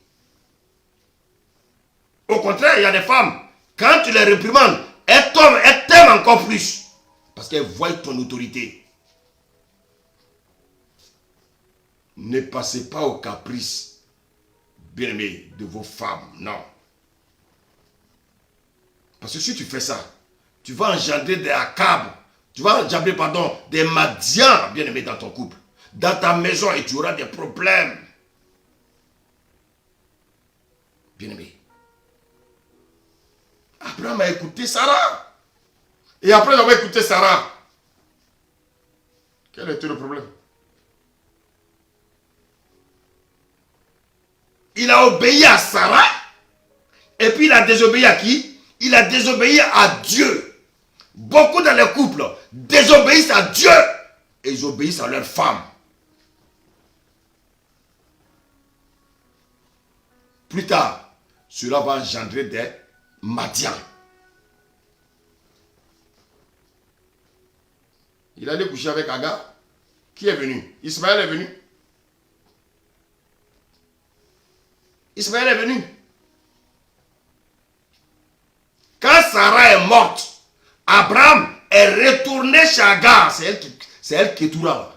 Au contraire, il y a des femmes, quand tu les réprimandes, elles t'aiment encore plus. Parce qu'elles voient ton autorité. Ne passez pas au caprice, bien-aimé, de vos femmes. Non. Parce que si tu fais ça, tu vas engendrer des Akab. Tu vas engendrer, des Madians, bien-aimé, dans ton couple. Dans ta maison, et tu auras des problèmes. Bien-aimé. Abraham a écouté Sarah. Et après avoir écouté Sarah, quel était le problème? Il a obéi à Sarah. Et puis il a désobéi à qui? Il a désobéi à Dieu. Beaucoup dans les couples désobéissent à Dieu. Et ils obéissent à leur femme. Plus tard, cela va engendrer des Madians. Il allait coucher avec Agar. Qui est venu? Ismaël est venu. Ismaël est venu. Quand Sarah est morte, Abraham est retourné chez Agar. C'est elle qui est tout là.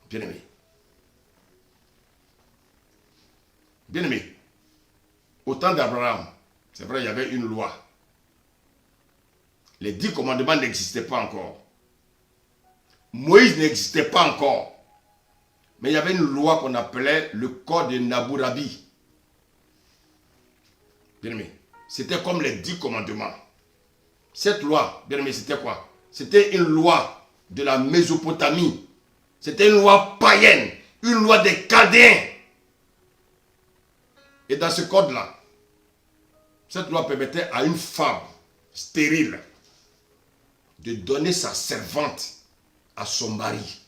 Bien-aimé. Bien-aimé. Au temps d'Abraham, c'est vrai, il y avait une loi. Les 10 commandements n'existaient pas encore. Moïse n'existait pas encore. Mais il y avait une loi qu'on appelait le code de Nabourabi. Bien-aimé, c'était comme les 10 commandements. Cette loi, bien-aimé, c'était quoi? C'était une loi de la Mésopotamie. C'était une loi païenne, une loi des Chaldéens. Et dans ce code-là, cette loi permettait à une femme stérile de donner sa servante à son mari.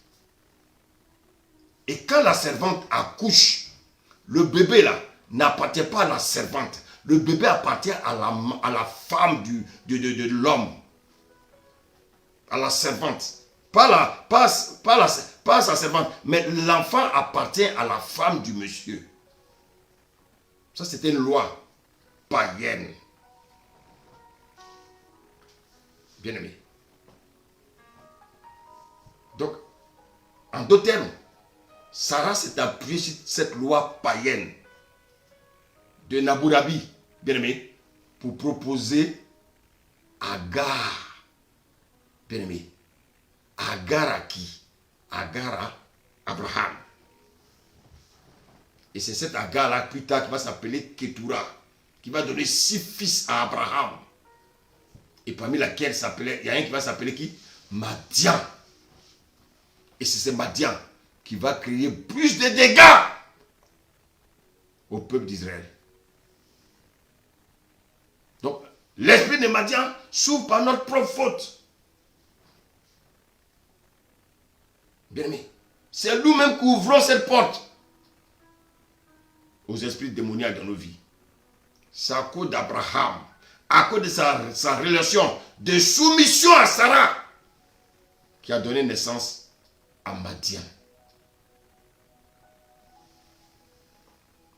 Et quand la servante accouche, le bébé là n'appartient pas à la servante. Le bébé appartient à la femme de l'homme. À la servante. Pas à sa servante. Mais l'enfant appartient à la femme du monsieur. Ça, c'était une loi païenne. Bien-aimé. Donc, en d'autres termes, Sarah s'est appuyée sur cette loi païenne de Nabourabi, bien-aimé, pour proposer Agar. Bien-aimé. Agar à qui? Agar à Abraham. Et c'est cette Agar-là, plus tard, qui va s'appeler Ketura, qui va donner 6 fils à Abraham. Et parmi laquelle il y a un qui va s'appeler qui? Madian. Et c'est ce Madian qui va créer plus de dégâts au peuple d'Israël. Donc, l'esprit de Madian s'ouvre par notre propre faute. Bien-aimé, c'est nous-mêmes qui ouvrons cette porte aux esprits démoniaques dans nos vies. C'est à cause d'Abraham, à cause de sa relation de soumission à Sarah, qui a donné naissance à Madian.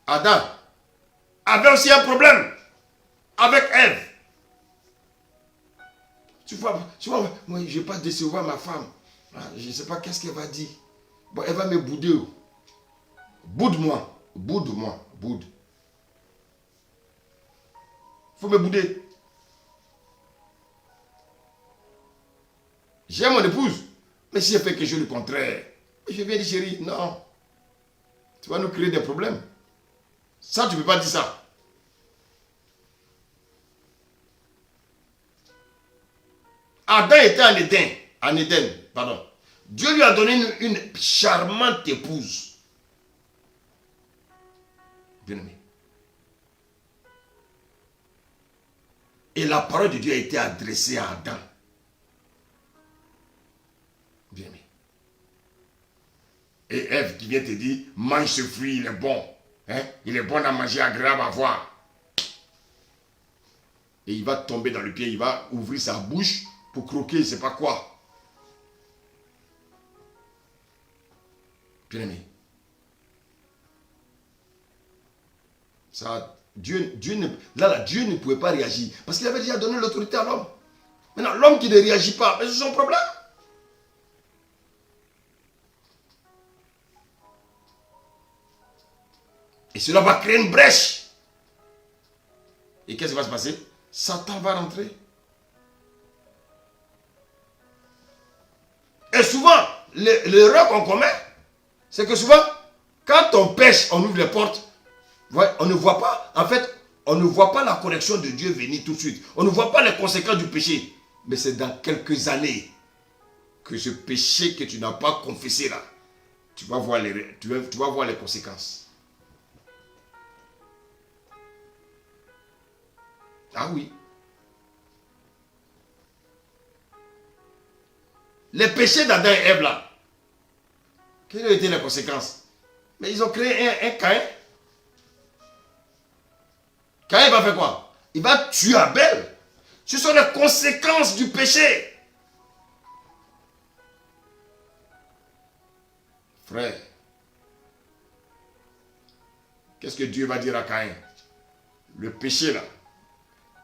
Adam avait aussi un problème avec Ève. Tu vois, moi, je ne vais pas décevoir ma femme. Je ne sais pas qu'est-ce qu'elle va dire. Bon, elle va me bouder. Boude-moi. Boude-moi. Boude. Il faut me bouder. J'aime mon épouse. Mais si elle fait quelque chose de contraire, je viens dire chérie, non. Tu vas nous créer des problèmes. Ça, tu ne peux pas dire ça. Adam était en Éden, pardon. Dieu lui a donné une charmante épouse. Bien-aimé. Et la parole de Dieu a été adressée à Adam. Bien-aimé. Et Ève qui vient te dire, mange ce fruit, il est bon. Hein? Il est bon à manger, agréable à voir. Et il va tomber dans le pied, il va ouvrir sa bouche pour croquer, je ne sais pas quoi. Bien-aimé. Ça, Dieu ne pouvait pas réagir. Parce qu'il avait déjà donné l'autorité à l'homme. Maintenant, l'homme qui ne réagit pas, mais c'est son problème. Et cela va créer une brèche. Et qu'est-ce qui va se passer? Satan va rentrer. Et souvent, l'erreur qu'on commet, c'est que souvent, quand on pêche, on ouvre les portes, on ne voit pas, en fait, on ne voit pas la correction de Dieu venir tout de suite. On ne voit pas les conséquences du péché. Mais c'est dans quelques années que ce péché que tu n'as pas confessé là, tu vas voir les conséquences. Ah oui. Les péchés d'Adam et Ève là, quelles ont été les conséquences? Mais ils ont créé un Caïn. Caïn va faire quoi? Il va tuer Abel. Ce sont les conséquences du péché. Frère, qu'est-ce que Dieu va dire à Caïn? Le péché là,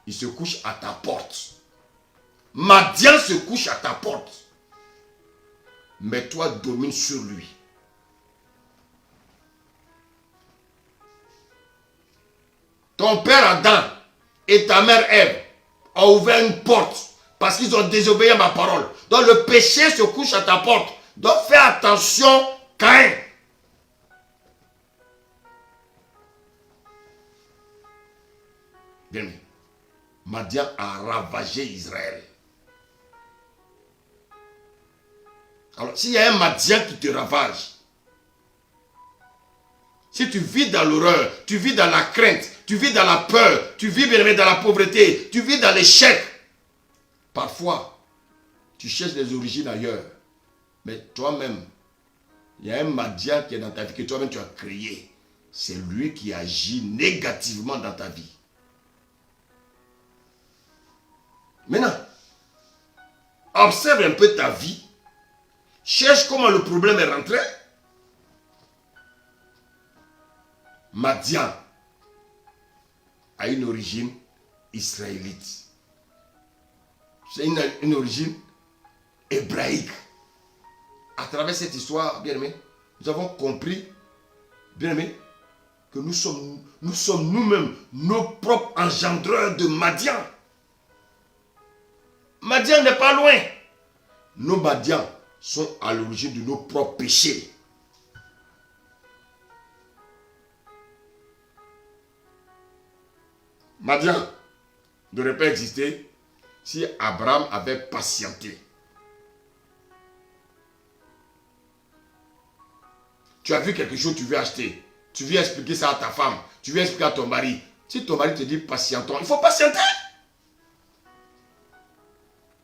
il se couche à ta porte. Madian se couche à ta porte. Mais toi, domine sur lui. Ton père Adam et ta mère Ève ont ouvert une porte parce qu'ils ont désobéi à ma parole. Donc le péché se couche à ta porte. Donc fais attention, Caïn. Bien, Madian a ravagé Israël. Alors, s'il y a un Madian qui te ravage, si tu vis dans l'horreur, tu vis dans la crainte, tu vis dans la peur, tu vis bien aimé dans la pauvreté, tu vis dans l'échec, parfois, tu cherches les origines ailleurs. Mais toi-même, il y a un Madian qui est dans ta vie, que toi-même tu as créé. C'est lui qui agit négativement dans ta vie. Maintenant, observe un peu ta vie. Cherche comment le problème est rentré. Madian a une origine israélite. C'est une origine hébraïque. À travers cette histoire, bien aimé, nous avons compris, bien aimé, que nous sommes nous-mêmes nos propres engendreurs de Madian. Madian n'est pas loin. Nos Madians sont à l'origine de nos propres péchés. Madian n'aurait pas existé si Abraham avait patienté. Tu as vu quelque chose, tu veux acheter. Tu viens expliquer ça à ta femme. Tu viens expliquer à ton mari. Si ton mari te dit patientons, il faut patienter.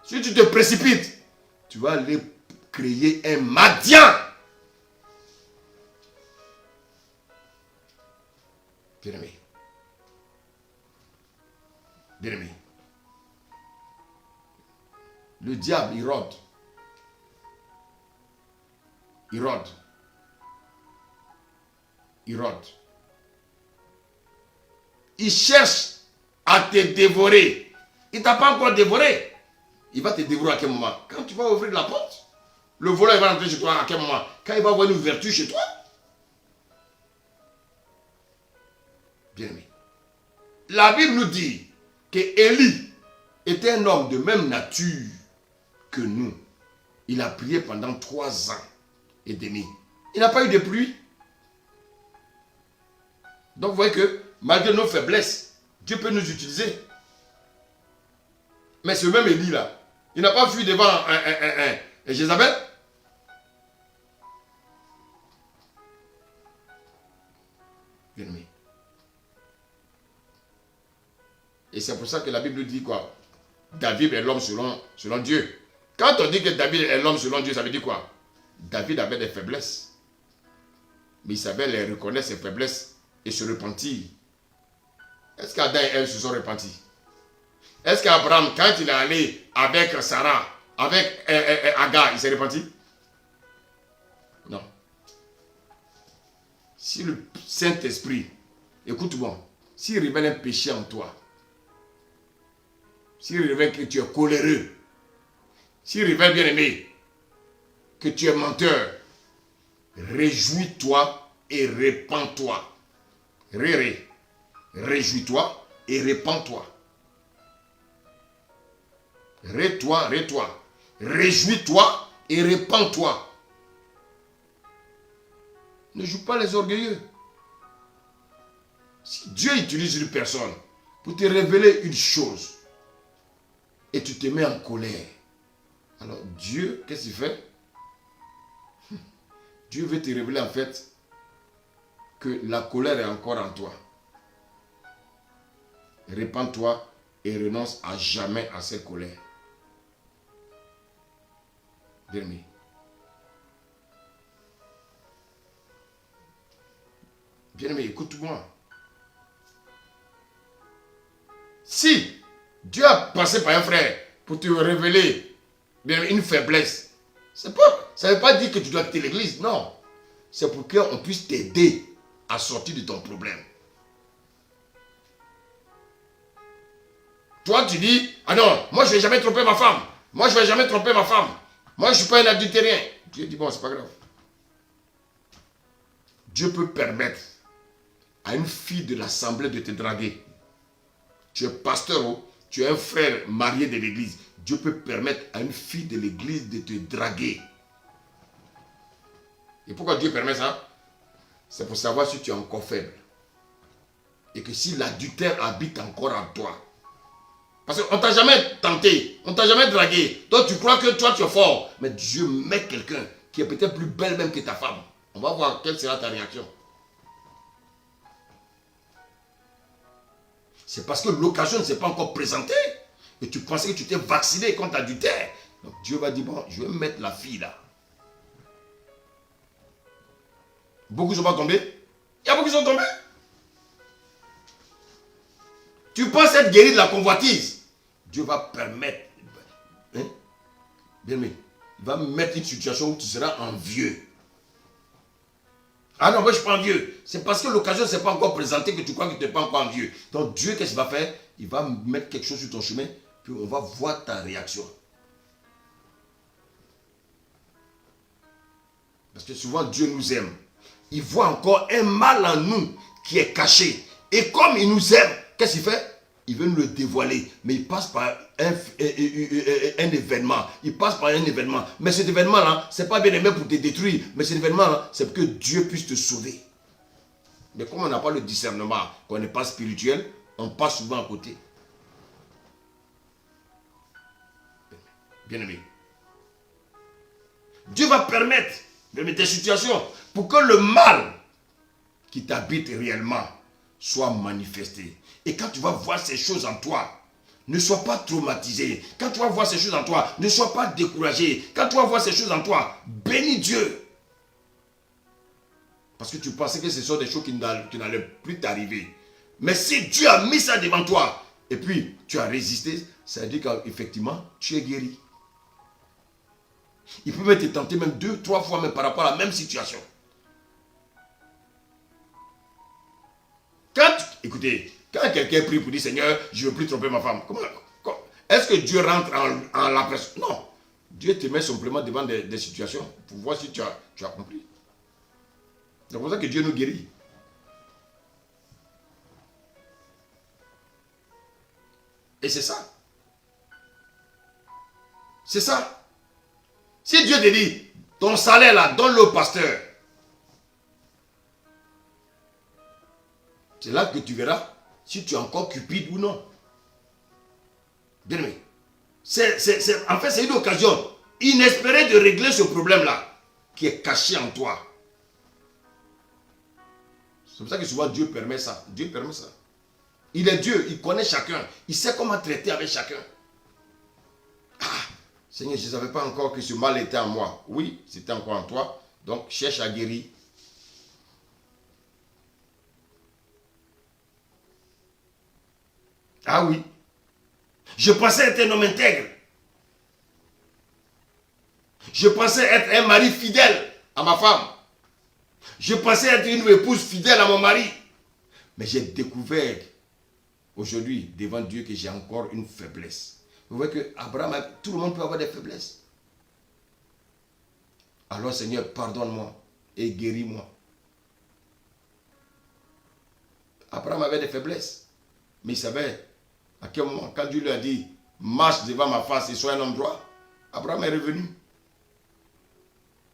Si tu te précipites, tu vas aller créer un Madian. Bien-aimé. Bien-aimé. Le diable, il rôde. Il rôde. Il rôde. Il cherche à te dévorer. Il ne t'a pas encore dévoré. Il va te dévorer à quel moment? Quand tu vas ouvrir la porte. Le voleur va rentrer chez toi à quel moment? Quand il va avoir une ouverture chez toi. Bien-aimé. La Bible nous dit que Élie était un homme de même nature que nous. Il a prié pendant 3 ans et demi. Il n'a pas eu de pluie. Donc vous voyez que malgré nos faiblesses, Dieu peut nous utiliser. Mais ce même Élie là, il n'a pas fui devant Jézabel. Bien-aimé. Et c'est pour ça que la Bible dit quoi? David est l'homme selon Dieu. Quand on dit que David est l'homme selon Dieu, ça veut dire quoi? David avait des faiblesses. Mais il savait les reconnaître, ses faiblesses, et se repentir. Est-ce qu'Adam et Ève se sont repentis? Est-ce qu'Abraham, quand il est allé avec Sarah, avec Agar, il s'est repenti? Non. Si le Saint-Esprit, écoute-moi, s'il révèle un péché en toi, s'il révèle que tu es coléreux, s'il révèle, bien aimé, que tu es menteur, réjouis-toi et répands-toi. Réjouis-toi et répands-toi. Réjouis-toi et répands-toi. Ne joue pas les orgueilleux. Si Dieu utilise une personne pour te révéler une chose et tu te mets en colère, alors Dieu, qu'est-ce qu'il fait? Dieu veut te révéler en fait que la colère est encore en toi. Répands-toi et renonce à jamais à cette colère. Bien-aimé. Bien-aimé, écoute-moi. Si Dieu a passé par un frère pour te révéler une faiblesse, ça ne veut pas dire que tu dois quitter l'église, non. C'est pour qu'on puisse t'aider à sortir de ton problème. Toi, tu dis, ah non, moi je ne vais jamais tromper ma femme. Moi je ne vais jamais tromper ma femme. Moi je ne suis pas un adultérien. Dieu dit, bon, c'est pas grave. Dieu peut permettre à une fille de l'assemblée de te draguer. Tu es pasteur, tu es un frère marié de l'église. Dieu peut permettre à une fille de l'église de te draguer. Et pourquoi Dieu permet ça? C'est pour savoir si tu es encore faible. Et que si l'adultère habite encore en toi. Parce qu'on ne t'a jamais tenté, on ne t'a jamais dragué. Donc tu crois que toi tu es fort. Mais Dieu met quelqu'un qui est peut-être plus belle même que ta femme. On va voir quelle sera ta réaction. C'est parce que l'occasion ne s'est pas encore présentée. Et tu pensais que tu t'es vacciné contre l'adultère. Donc Dieu va dire, bon, je vais mettre la fille là. Beaucoup ne sont pas tombés. Il y a beaucoup qui sont tombés. Tu penses être guéri de la convoitise. Dieu va permettre. Hein? Bien aimé. Il va mettre une situation où tu seras envieux. Ah non, moi je ne suis pas envieux. C'est parce que l'occasion ne s'est pas encore présentée que tu crois que tu n'es pas encore envieux. Donc Dieu, qu'est-ce qu'il va faire? Il va mettre quelque chose sur ton chemin, puis on va voir ta réaction. Parce que souvent Dieu nous aime. Il voit encore un mal en nous qui est caché. Et comme il nous aime, qu'est-ce qu'il fait? Il veut nous le dévoiler. Mais il passe par un événement. Il passe par un événement. Mais cet événement-là, ce n'est pas bien aimé pour te détruire. Mais cet événement-là, c'est pour que Dieu puisse te sauver. Mais comme on n'a pas le discernement, qu'on n'est pas spirituel, on passe souvent à côté. Bien aimé. Dieu va permettre de mettre des situations pour que le mal qui t'habite réellement soit manifesté. Et quand tu vas voir ces choses en toi, ne sois pas traumatisé. Quand tu vas voir ces choses en toi, ne sois pas découragé. Quand tu vas voir ces choses en toi, bénis Dieu. Parce que tu pensais que ce sont des choses qui n'allaient plus t'arriver. Mais si Dieu a mis ça devant toi, et puis tu as résisté, ça veut dire qu'effectivement, tu es guéri. Il peut même te tenter même 2, 3 fois même par rapport à la même situation. Écoutez, quand quelqu'un prie pour dire Seigneur, je ne veux plus tromper ma femme, est-ce que Dieu rentre en la personne? Non. Dieu te met simplement devant des situations pour voir si tu as compris. C'est pour ça que Dieu nous guérit. Et c'est ça. C'est ça. Si Dieu te dit, ton salaire là, donne-le au pasteur. C'est là que tu verras si tu es encore cupide ou non. Bien aimé. En fait, c'est une occasion inespérée de régler ce problème-là qui est caché en toi. C'est pour ça que souvent Dieu permet ça. Dieu permet ça. Il est Dieu, il connaît chacun. Il sait comment traiter avec chacun. Ah, Seigneur, je ne savais pas encore que ce mal était en moi. Oui, c'était encore en toi. Donc, cherche à guérir. Ah oui. Je pensais être un homme intègre. Je pensais être un mari fidèle à ma femme. Je pensais être une épouse fidèle à mon mari. Mais j'ai découvert aujourd'hui devant Dieu que j'ai encore une faiblesse. Vous voyez que Abraham, tout le monde peut avoir des faiblesses. Alors Seigneur, pardonne-moi et guéris-moi. Abraham avait des faiblesses. Mais il savait à quel moment, quand Dieu lui a dit, marche devant ma face et sois un homme droit, Abraham est revenu.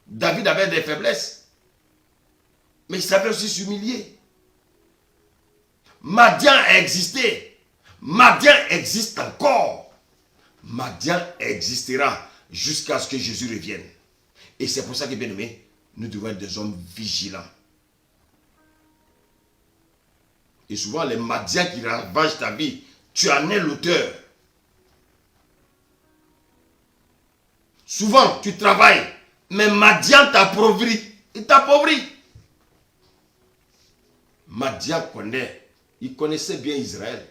David avait des faiblesses. Mais il savait aussi s'humilier. Madian a existé. Madian existe encore. Madian existera jusqu'à ce que Jésus revienne. Et c'est pour ça que, bien aimé, nous devons être des hommes vigilants. Et souvent, les Madians qui ravagent ta vie, tu en es l'auteur. Souvent, tu travailles, mais Madian t'appauvrit. Il t'appauvrit. Madian connaît. Il connaissait bien Israël.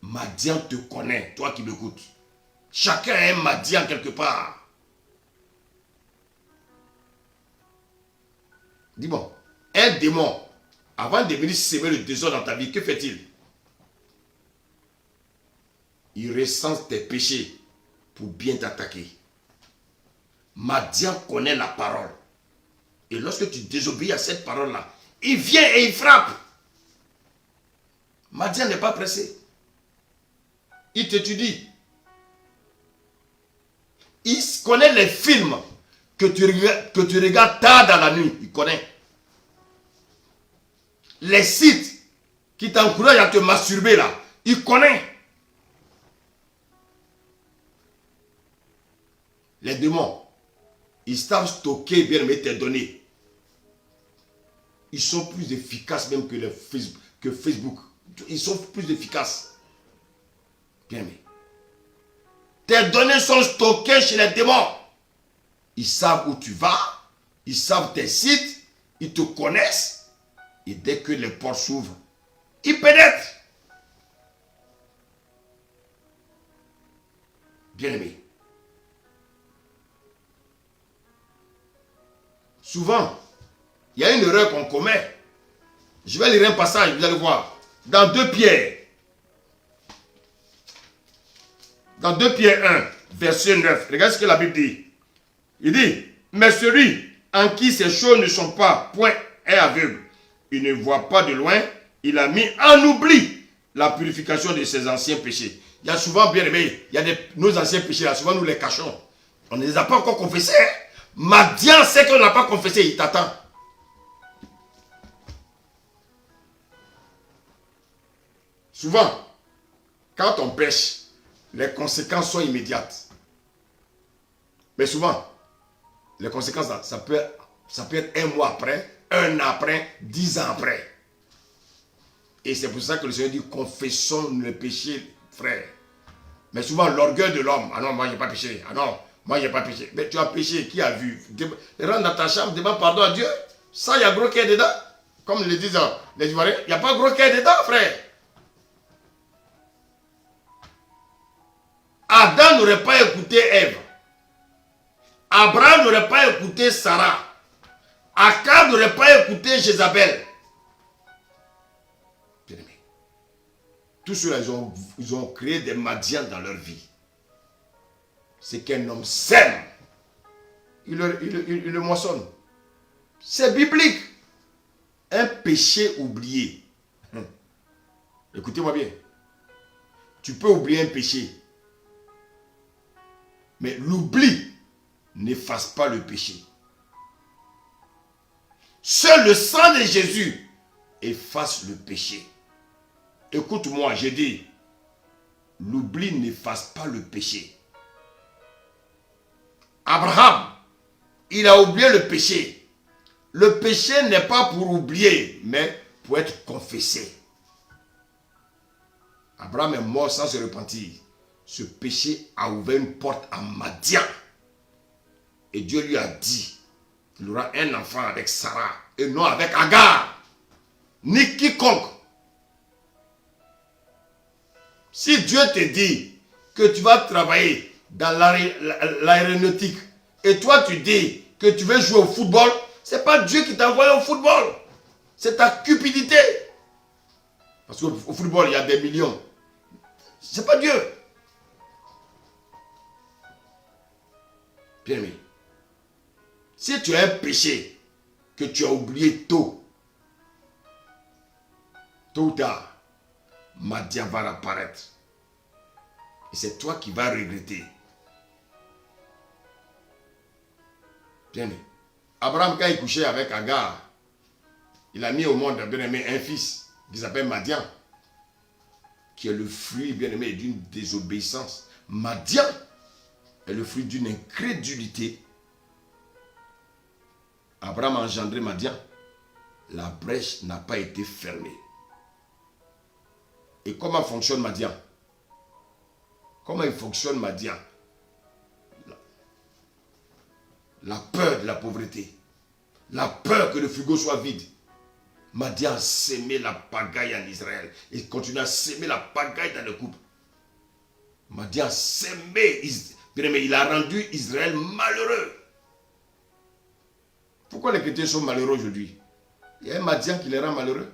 Madian te connaît, toi qui m'écoutes. Chacun a un Madian quelque part. Dis-moi, un démon, avant de venir semer le désordre dans ta vie, que fait-il? Il recense tes péchés pour bien t'attaquer. Madian connaît la parole. Et lorsque tu désobéis à cette parole-là, il vient et il frappe. Madian n'est pas pressé. Il t'étudie. Il connaît les films que tu regardes tard dans la nuit. Il connaît. Les sites qui t'encouragent à te masturber là. Il connaît. Les démons, ils savent stocker bien tes données. Ils sont plus efficaces même que Facebook. Ils sont plus efficaces. Bien aimé. Tes données sont stockées chez les démons. Ils savent où tu vas. Ils savent tes sites. Ils te connaissent. Et dès que les portes s'ouvrent, ils pénètrent. Bien aimé. Souvent, il y a une erreur qu'on commet. Je vais lire un passage, vous allez voir. Dans 2 Pierre. Dans 2 Pierre 1, verset 9. Regardez ce que la Bible dit. Il dit, mais celui en qui ces choses ne sont pas point est aveugle. Il ne voit pas de loin. Il a mis en oubli la purification de ses anciens péchés. Il y a souvent, bien aimé, il y a nos anciens péchés là, souvent nous les cachons. On ne les a pas encore confessés. Madian sait qu'on n'a pas confessé, il t'attend. Souvent, quand on pêche, les conséquences sont immédiates. Mais souvent, les conséquences, ça peut être 1 mois après, 1 an après, 10 ans après. Et c'est pour ça que le Seigneur dit, confessons le péché, frère. Mais souvent, l'orgueil de l'homme, ah non, moi, je n'ai pas péché. Ah non, moi, je n'ai pas péché. Mais tu as péché, qui a vu? Rentre dans ta chambre, demande pardon à Dieu. Ça, il y a gros cœur dedans. Comme le disent les Ivoiriens, il n'y a pas gros cœur dedans, frère. Adam n'aurait pas écouté Ève. Abraham n'aurait pas écouté Sarah. Akab n'aurait pas écouté Jézabel. Bien-aimé. Tous ceux-là, ils ont créé des Madians dans leur vie. C'est qu'un homme sème. Il le moissonne. C'est biblique. Un péché oublié. Écoutez-moi bien. Tu peux oublier un péché. Mais l'oubli n'efface pas le péché. Seul le sang de Jésus efface le péché. Écoute-moi, j'ai dit, l'oubli n'efface pas le péché. Abraham, il a oublié le péché. Le péché n'est pas pour oublier, mais pour être confessé. Abraham est mort sans se repentir. Ce péché a ouvert une porte à Madian. Et Dieu lui a dit qu'il aura un enfant avec Sarah et non avec Agar, ni quiconque. Si Dieu te dit que tu vas travailler dans l'aéronautique et toi tu dis que tu veux jouer au football, ce n'est pas Dieu qui t'a envoyé au football. C'est ta cupidité. Parce qu'au football, il y a des millions. Ce n'est pas Dieu. Bien aimé. Si tu as un péché que tu as oublié tôt ou tard, Madian va apparaître. Et c'est toi qui vas regretter. Bien aimé. Abraham, quand il couchait avec Agar, il a mis au monde, bien aimé, un fils qui s'appelle Madian, qui est le fruit, bien aimé, d'une désobéissance. Madian est le fruit d'une incrédulité. Abraham a engendré Madian. La brèche n'a pas été fermée. Et comment fonctionne Madian? Comment il fonctionne Madian? La peur de la pauvreté. La peur que le frigo soit vide. Madian a sémé la pagaille en Israël. Et continue à s'aimer la pagaille dans le couple. Madian a sémé, il a rendu Israël malheureux. Pourquoi les chrétiens sont malheureux aujourd'hui? Il y a un Madian qui les rend malheureux.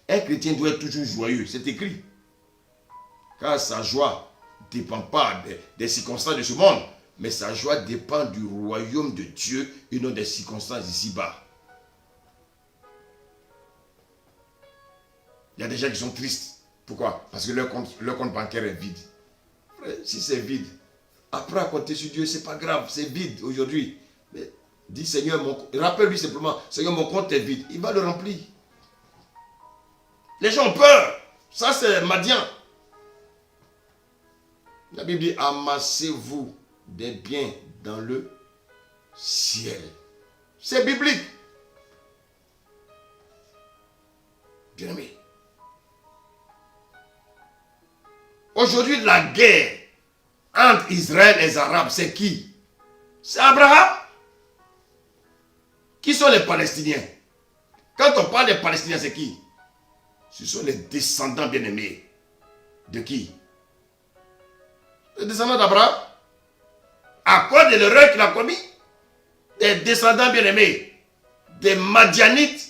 Un chrétien doit être toujours joyeux, c'est écrit. Car sa joie ne dépend pas des circonstances de ce monde, mais sa joie dépend du royaume de Dieu et non des circonstances ici-bas. Il y a des gens qui sont tristes. Pourquoi? Parce que leur compte bancaire est vide. Si c'est vide, après à compter sur Dieu, c'est pas grave, c'est vide aujourd'hui. Mais dis Seigneur, rappelle-lui simplement, Seigneur, mon compte est vide. Il va le remplir. Les gens ont peur. Ça, c'est Madian. La Bible dit, amassez-vous des biens dans le ciel. C'est biblique. Bien aimé. Aujourd'hui, la guerre entre Israël et les Arabes, c'est qui? C'est Abraham. Qui sont les Palestiniens? Quand on parle des Palestiniens, c'est qui? Ce sont les descendants bien-aimés. De qui? Les descendants d'Abraham. À cause de l'erreur qu'il a commis? Des descendants bien-aimés. Des Madianites.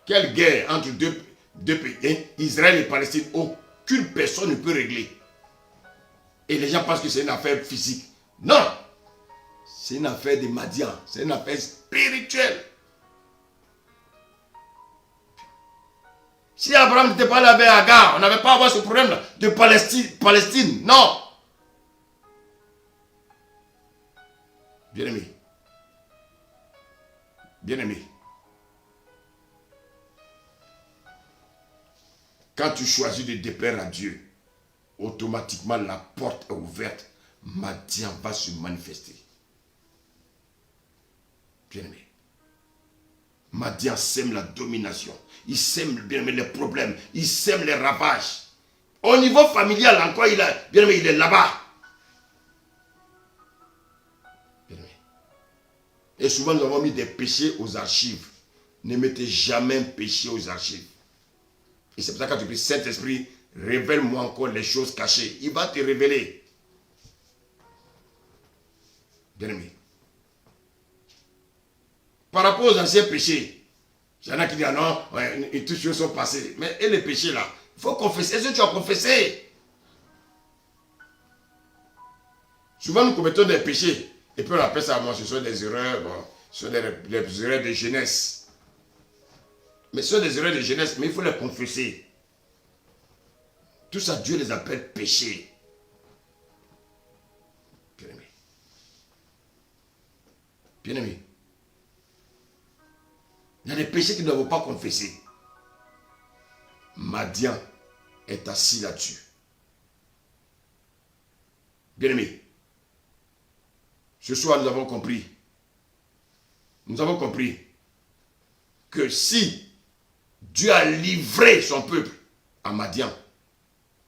Quelle guerre entre deux pays, Israël et Palestine, aucune personne ne peut régler. Et les gens pensent que c'est une affaire physique. Non! C'est une affaire de Madian. C'est une affaire spirituelle. Si Abraham n'était pas là avec Agar, on n'avait pas à avoir ce problème de Palestine. Non! Bien-aimé. Bien-aimé. Quand tu choisis de déplaire à Dieu, automatiquement la porte est ouverte. Madian va se manifester. Bien-aimé. Madian sème la domination. Il sème bien-aimé les problèmes. Il sème les ravages. Au niveau familial encore, bien-aimé, il est là-bas. Bien-aimé. Et souvent nous avons mis des péchés aux archives. Ne mettez jamais un péché aux archives. Et c'est pour ça que quand tu pries, Saint-Esprit, révèle-moi encore les choses cachées. Il va te révéler. Bien-aimé. Par rapport aux anciens péchés, il y en a qui disent, ah non, ouais, et toutes choses sont passées. Mais et les péchés là, il faut confesser. Est-ce que tu as confessé? Souvent nous commettons des péchés. Et puis on appelle ça, moi, ce sont des erreurs, bon, ce sont des erreurs de jeunesse. Mais ce sont des erreurs de jeunesse, mais il faut les confesser. Tout ça, Dieu les appelle péchés. Bien-aimé. Bien-aimé. Il y a des péchés qu'ils ne doivent pas confesser. Madian est assis là-dessus. Bien-aimé. Ce soir, nous avons compris. Nous avons compris que si Dieu a livré son peuple à Madian,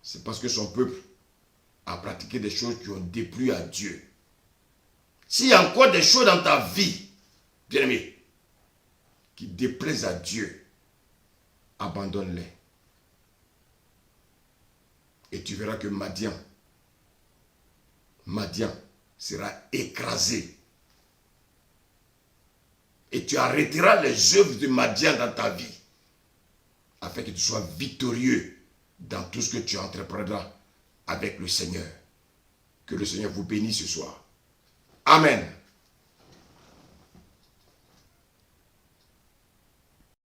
c'est parce que son peuple a pratiqué des choses qui ont déplu à Dieu. S'il y a encore des choses dans ta vie, bien-aimé, qui déplaisent à Dieu, abandonne-les. Et tu verras que Madian sera écrasé. Et tu arrêteras les œuvres de Madian dans ta vie, afin que tu sois victorieux dans tout ce que tu entreprendras avec le Seigneur. Que le Seigneur vous bénisse ce soir. Amen.